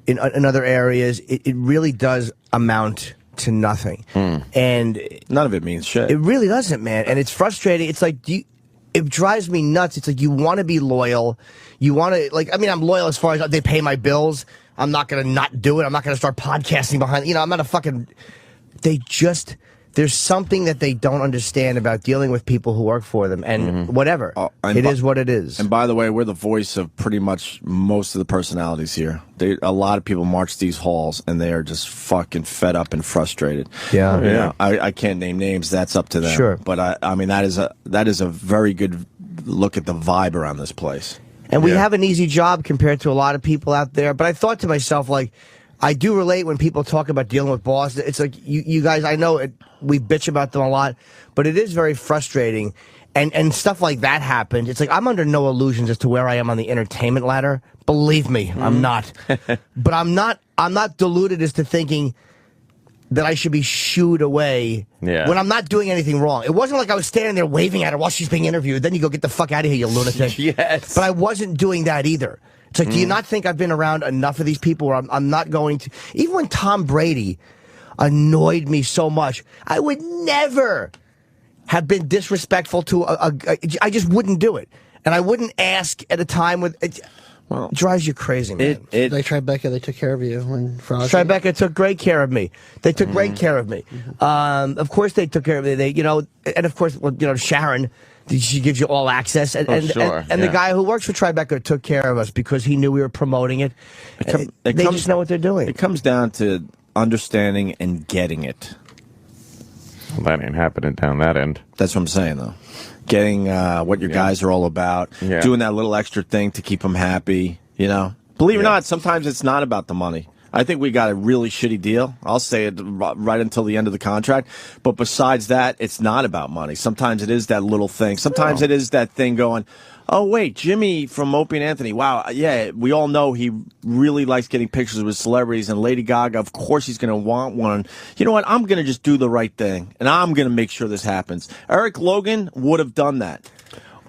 in other areas, it really does amount to nothing. And none of it means shit. It really doesn't, man. And it's frustrating. It's like, it drives me nuts. It's like you want to be loyal. You want to, I'm loyal as far as they pay my bills. I'm not going to not do it. I'm not going to start podcasting behind. You know, I'm not a fucking. There's something that they don't understand about dealing with people who work for them, and whatever. It is what it is. And by the way, we're the voice of pretty much most of the personalities here. A lot of people march these halls, and they are just fucking fed up and frustrated. Yeah. You know, I can't name names. That's up to them. Sure. But I mean, that is a very good look at the vibe around this place. And we have an easy job compared to a lot of people out there. But I thought to myself, like, I do relate when people talk about dealing with bosses. It's like, you guys, I know we bitch about them a lot, but it is very frustrating. And stuff like that happened. It's like, I'm under no illusions as to where I am on the entertainment ladder. Believe me, I'm not. But I'm not deluded as to thinking that I should be shooed away when I'm not doing anything wrong. It wasn't like I was standing there waving at her while she's being interviewed. Then you go get the fuck out of here, you lunatic. Yes. But I wasn't doing that either. It's like, do you not think I've been around enough of these people where I'm not going to... Even when Tom Brady annoyed me so much, I would never have been disrespectful to I just wouldn't do it. And I wouldn't ask at a time with... It drives you crazy, man. Like Tribeca, they took care of you when Frosty. Tribeca took great care of me. They took great care of me. Of course, they took care of me. They, you know, and of course, well, you know, Sharon, she gives you all access. And, the guy who works for Tribeca took care of us because he knew we were promoting it. They just know what they're doing. It comes down to understanding and getting it. Well, that ain't happening down that end. That's what I'm saying, though. Getting what your guys are all about, doing that little extra thing to keep them happy, you know. Believe it or not, sometimes it's not about the money. I think we got a really shitty deal. I'll say it right until the end of the contract. But besides that, it's not about money. Sometimes it is that little thing. Sometimes it is that thing going, oh, wait, Jimmy from Opie and Anthony. Wow, yeah, we all know he really likes getting pictures with celebrities. And Lady Gaga, of course he's going to want one. You know what? I'm going to just do the right thing. And I'm going to make sure this happens. Eric Logan would have done that.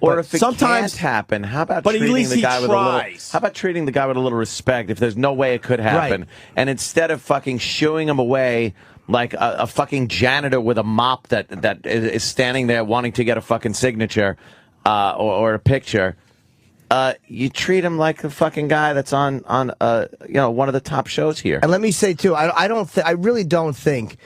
Or if it sometimes can't happen, how about treating the guy with a little? How about treating the guy with a little respect? If there's no way it could happen, and instead of fucking shooing him away like a fucking janitor with a mop that is standing there wanting to get a fucking signature or a picture, you treat him like the fucking guy that's on you know, one of the top shows here. And let me say too, I really don't think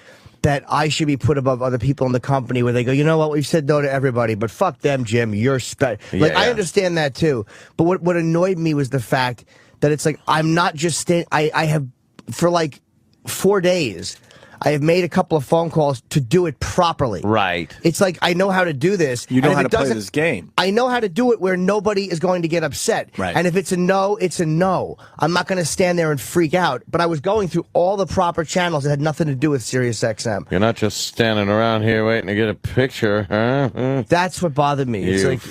that I should be put above other people in the company where they go, you know what, we've said no to everybody, but fuck them, Jim, you're special. Like, I understand that too. But what annoyed me was the fact that it's like, I'm not just I have, for like 4 days, I have made a couple of phone calls to do it properly. Right. It's like, I know how to do this. You know how to play this game. I know how to do it where nobody is going to get upset. Right. And if it's a no, it's a no. I'm not going to stand there and freak out. But I was going through all the proper channels that had nothing to do with SiriusXM. You're not just standing around here waiting to get a picture, huh? That's what bothered me. It's like,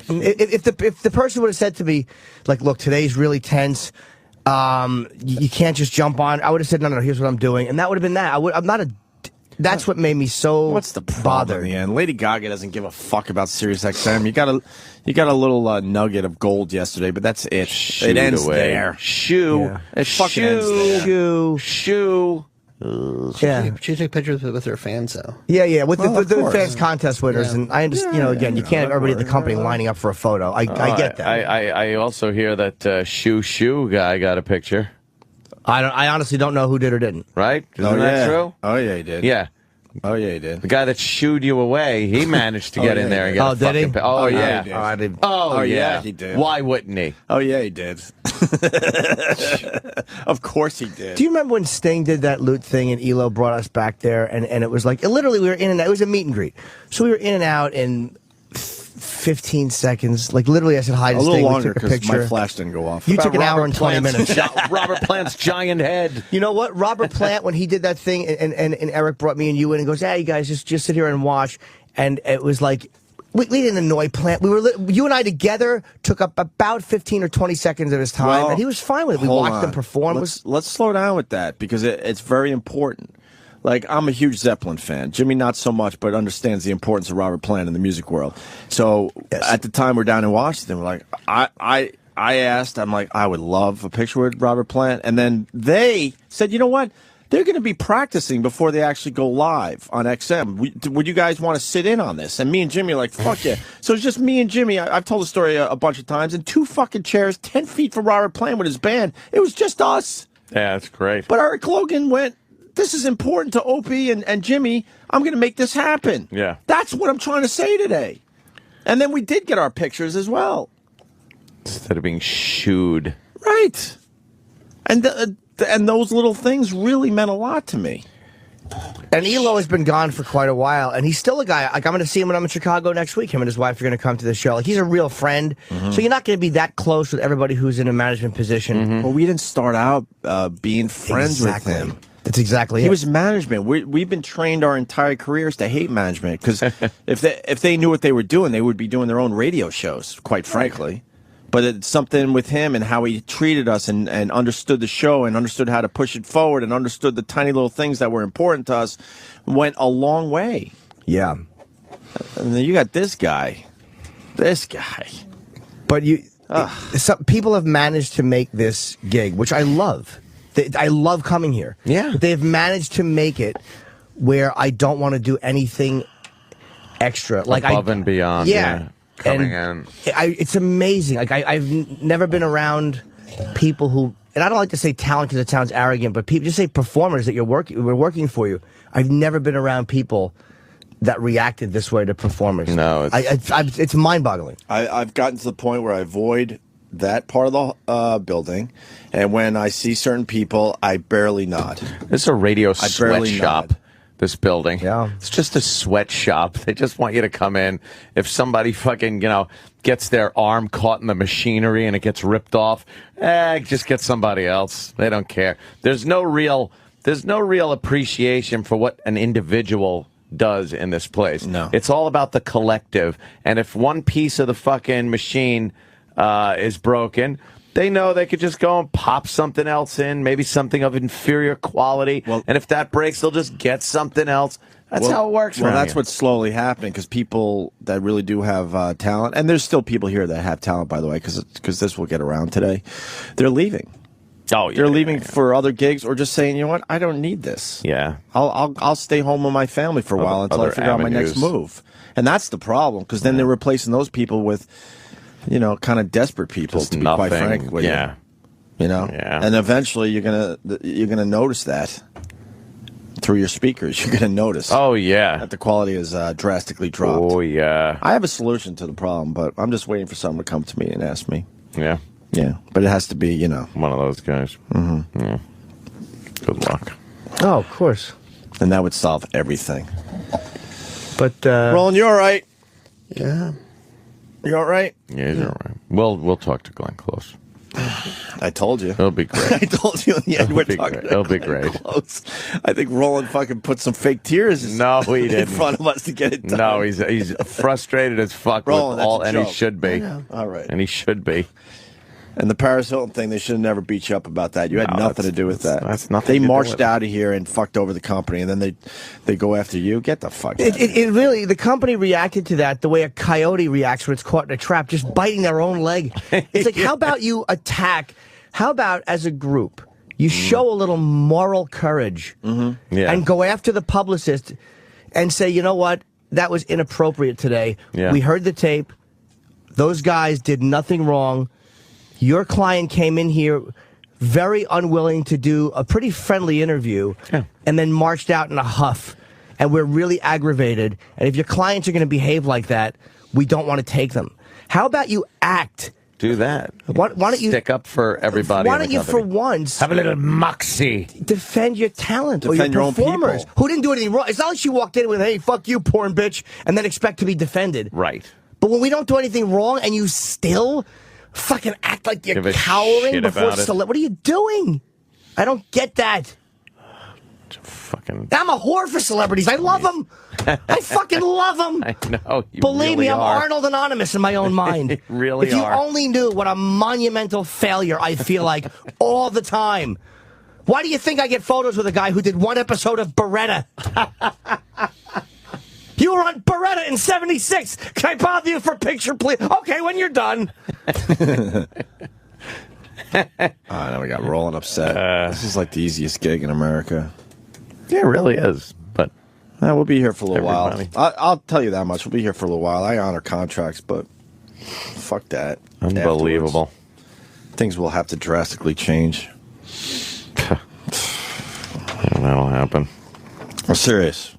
if the person would have said to me, like, look, today's really tense. You can't just jump on. I would have said, no, here's what I'm doing. And that would have been that. I'm not a... That's what made me so What's the problem bothered. in the end? Lady Gaga doesn't give a fuck about SiriusXM. You got a little nugget of gold yesterday, but that's it. It ends there. It fucking ends there. She took pictures with her fans, though. Yeah, with the fans contest winners, and I understand. You know, again, you can't have everybody at the company lining up for a photo. I get that. I also hear that Shoe guy got a picture. I honestly don't know who did or didn't. Right? Isn't that true? Oh yeah, he did. Yeah. Oh yeah, he did. The guy that shooed you away, he managed to get in there and get a fucking... Oh, yeah. Oh yeah, he did. Why wouldn't he? Oh yeah, he did. Of course he did. Do you remember when Sting did that loot thing and ELO brought us back there and it was like, literally we were in and out. It was a meet and greet. So we were in and out in 15 seconds. Like, literally, I said hi to Sting. A little longer because my flash didn't go off. You took an hour and 20 minutes. Robert Plant's giant head. You know what? Robert Plant, when he did that thing, and Eric brought me and you in and goes, hey, you guys, just sit here and watch. And it was like, we didn't annoy Plant. You and I together took up about 15 or 20 seconds of his time, and he was fine with it. We watched him perform. Let's slow down with that, because it's very important. Like, I'm a huge Zeppelin fan. Jimmy, not so much, but understands the importance of Robert Plant in the music world. So, at the time we're down in Washington, we're like, I asked, I'm like, I would love a picture with Robert Plant. And then they said, you know what? they're going to be practicing before they actually go live on XM. Would you guys want to sit in on this? And me and Jimmy are like, fuck yeah. So it's just me and Jimmy. I've told the story a bunch of times. And 2 fucking chairs, 10 feet from Robert playing with his band. It was just us. Yeah, that's great. But Eric Logan went, this is important to Opie and Jimmy. I'm going to make this happen. Yeah. That's what I'm trying to say today. And then we did get our pictures as well. Instead of being shooed. Right. And those little things really meant a lot to me. And Elo has been gone for quite a while, and he's still a guy. Like, I'm going to see him when I'm in Chicago next week. Him and his wife are going to come to the show. Like, he's a real friend. So you're not going to be that close with everybody who's in a management position. Well, we didn't start out being friends with him. That's exactly it. He was management. We've been trained our entire careers to hate management because if they knew what they were doing, they would be doing their own radio shows, quite frankly. But it's something with him and how he treated us and understood the show and understood how to push it forward and understood the tiny little things that were important to us went a long way. Yeah. And then you got this guy. This guy. But some people have managed to make this gig, which I love. I love coming here. Yeah. They've managed to make it where I don't want to do anything extra. Like Above and beyond. Yeah. Coming in. It's amazing. Like I've never been around people who, and I don't like to say talent because it sounds arrogant, but people just say performers that we're working for you. I've never been around people that reacted this way to performers. No, it's mind-boggling. I've gotten to the point where I avoid that part of the building, and when I see certain people, I barely nod. This is a radio sweatshop. nod. This building. Yeah. It's just a sweatshop. They just want you to come in. If somebody fucking, gets their arm caught in the machinery and it gets ripped off, just get somebody else. They don't care. There's no real appreciation for what an individual does in this place. No. It's all about the collective. And if one piece of the fucking machine is broken, they know they could just go and pop something else in, maybe something of inferior quality. Well, and if that breaks, they'll just get something else. That's how it works. Well, that's here. what's slowly happening because people that really do have talent, and there's still people here that have talent, by the way, because this will get around today. They're leaving. Oh, yeah, they're leaving for other gigs or just saying, you know what, I don't need this. Yeah, I'll stay home with my family for a while until I figure out my next move. And that's the problem because then they're replacing those people with, kind of desperate people, just to be nothing. quite frank with yeah. you. Yeah. And eventually you're gonna notice that through your speakers. You're gonna notice. Oh yeah, that the quality is drastically dropped. Oh yeah. I have a solution to the problem, but I'm just waiting for someone to come to me and ask me. Yeah. Yeah, but it has to be, one of those guys. Mm-hmm. Yeah. Good luck. Oh, of course. And that would solve everything. But Roland, you all right? Yeah. You all right? Yeah, he's all right. We'll talk to Glenn Close. I told you. It'll be great. I told you in the end we're be talking great. It'll be Glenn great. Close. I think Roland fucking put some fake tears No, he in didn't. front of us to get it done. No, he's frustrated as fuck Roland, with all, that's a and he joke. should be. All right. And he should be. And the Paris Hilton thing, they should have never beat you up about that. You had nothing to do with that. That's nothing They to do marched with it. out of here and fucked over the company, and then they go after you. Get the fuck out of here. it really, the company reacted to that the way a coyote reacts when it's caught in a trap, just biting their own leg. It's like, how about you attack? How about as a group, you show a little moral courage Yeah. and go after the publicist and say, you know what, that was inappropriate today. Yeah. We heard the tape. Those guys did nothing wrong. Your client came in here very unwilling to do a pretty friendly interview and then marched out in a huff. And we're really aggravated. And if your clients are going to behave like that, we don't want to take them. How about you act? Do that. Why don't you stick up for everybody? Why in the don't you, company. for once, have a little moxie? Defend your talent or Defend your your own performers people. who didn't do anything wrong. It's not like she walked in with, "Hey, fuck you, porn bitch," and then expect to be defended. Right. But when we don't do anything wrong and you still fucking act like you're Give a cowering shit before about it. what are you doing? I don't get that. Fucking. I'm a whore for celebrities. I love them. I fucking love them. I know. You Believe really me, I'm are. Arnold Anonymous in my own mind. You really if you are. only knew what a monumental failure I feel like all the time. Why do you think I get photos with a guy who did one episode of Beretta? You were on Beretta in '76. Can I bother you for a picture, please? Okay, when you're done. Now we got Roland upset. This is like the easiest gig in America. Yeah, it really is. But we'll be here for a little Everybody. while. I'll tell you that much. We'll be here for a little while. I honor contracts, but fuck that. unbelievable. Afterwards, things will have to drastically change. That'll happen. I'm serious.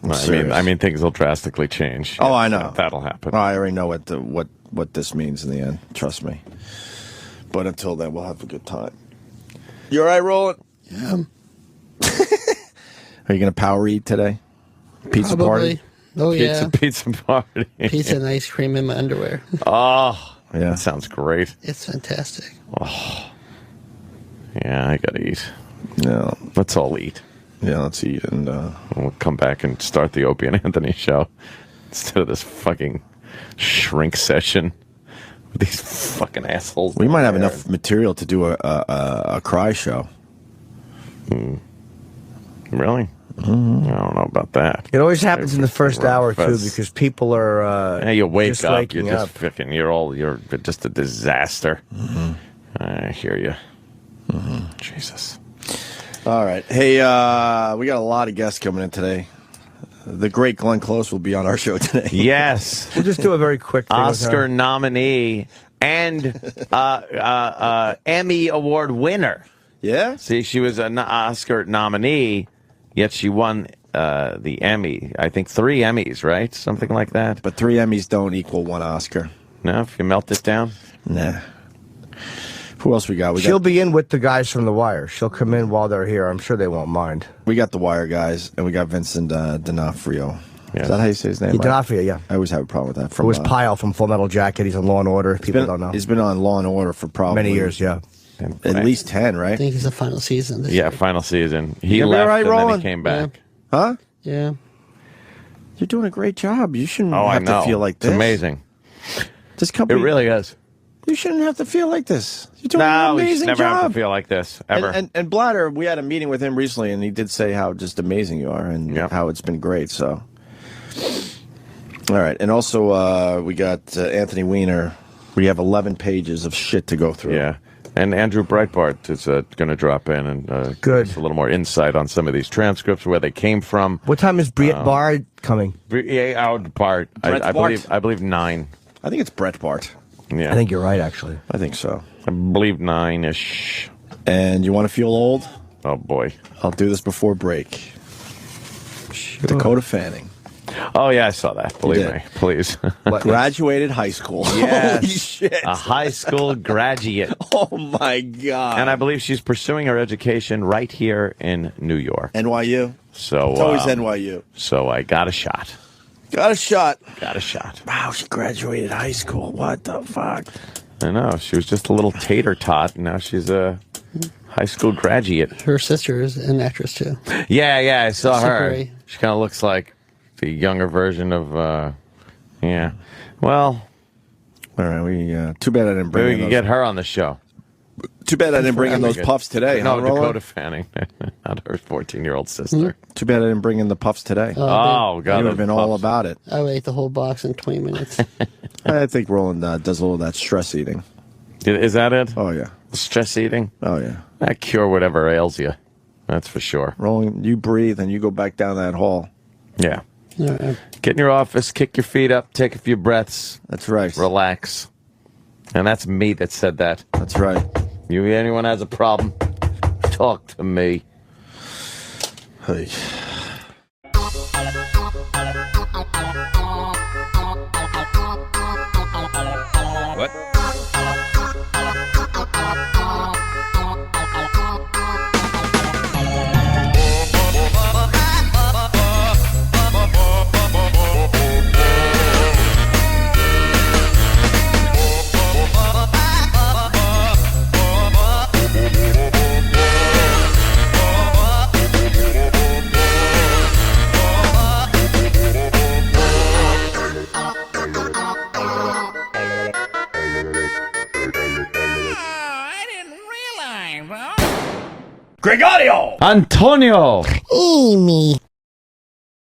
I mean, things will drastically change. Oh, I know. That'll happen. I already know what this means in the end. Trust me. But until then, we'll have a good time. You all right, Roland? Yeah. Are you going to power eat today? Pizza party? Oh, yeah. Pizza party. Pizza and ice cream in my underwear. Oh, Yeah. that sounds great. It's fantastic. Yeah, I gotta eat. Yeah. Let's all eat. Yeah, let's eat. And We'll come back and start the Opie and Anthony show instead of this fucking shrink session with these fucking assholes. we might have enough material to do a cry show. Really? I don't know about that. It always happens in the first hour too, Fest. because people are. Yeah, you wake just up, waking you're up. just fucking, you're just a disaster. I hear you. Jesus. All right. Hey, we got a lot of guests coming in today. The great Glenn Close will be on our show today. Yes. We'll just do a very quick thing with Oscar her. nominee and Emmy Award winner. Yeah? See, she was an Oscar nominee, yet she won the Emmy. I think 3 Emmys, right? Something like that. But 3 Emmys don't equal 1 Oscar. No, if you melt it down. Nah. Who else we got? She'll be in with the guys from The Wire. She'll come in while they're here. I'm sure they won't mind. We got the Wire guys, and we got Vincent D'Onofrio. Yes. Is that how you say his name? D'Onofrio, yeah. I always have a problem with that. It was Pyle from Full Metal Jacket. He's on Law and Order. People don't know. He's been on Law and Order for probably Many years, yeah. At least 10, I right? think it's the final season. This Yeah, year. final season. He You gonna be left all right, and then Roland? he came back. Huh? Yeah. You're doing a great job. You shouldn't Oh, I have know. to feel like It's this. amazing. This It company. really is. You shouldn't have to feel like this. You're doing No, an we should amazing never job. have to feel like this, ever. And Blatter, we had a meeting with him recently, and he did say how just amazing you are and Yep. how it's been great. So, all right, and also we got Anthony Weiner. We have 11 pages of shit to go through. Yeah. And Andrew Breitbart is going to drop in and Good. give us a little more insight on some of these transcripts, where they came from. What time is Brett Bard coming? Bart. I believe 9. I think it's Brett Bart. Yeah. I think you're right, actually. I think so. I believe 9-ish. And you want to feel old? Oh, boy. I'll do this before break. Dakota Fanning. Oh, yeah, I saw that. Believe did. me. Please. Graduated high school. Yes. Holy shit. A high school graduate. Oh, my God. And I believe she's pursuing her education right here in New York. NYU. So It's always NYU. So I got a shot. Got a shot. Got a shot. Wow, she graduated high school. What the fuck? I know. She was just a little tater tot. And now she's a high school graduate. Her sister is an actress, too. Yeah, I saw Super her. A. She kind of looks like the younger version of, yeah. Well, All right, we too bad I didn't bring maybe we in can those. get her on the show. Too bad I didn't bring in those puffs today. No, huh, Roland? Dakota Fanning, not her 14-year-old sister. Too bad I didn't bring in the puffs today. Oh, God. you would have been all puffs. about it. I would eat the whole box in 20 minutes. I think Roland does a little of that stress eating. Is that it? Oh yeah. Stress eating? Oh yeah. That cure whatever ails you. That's for sure. Roland, you breathe and you go back down that hall. Yeah. All right. Get in your office, kick your feet up, take a few breaths, That's right. relax. And that's me that said that. That's right. Anyone has a problem, talk to me. Hey. What? Antonio! Amy.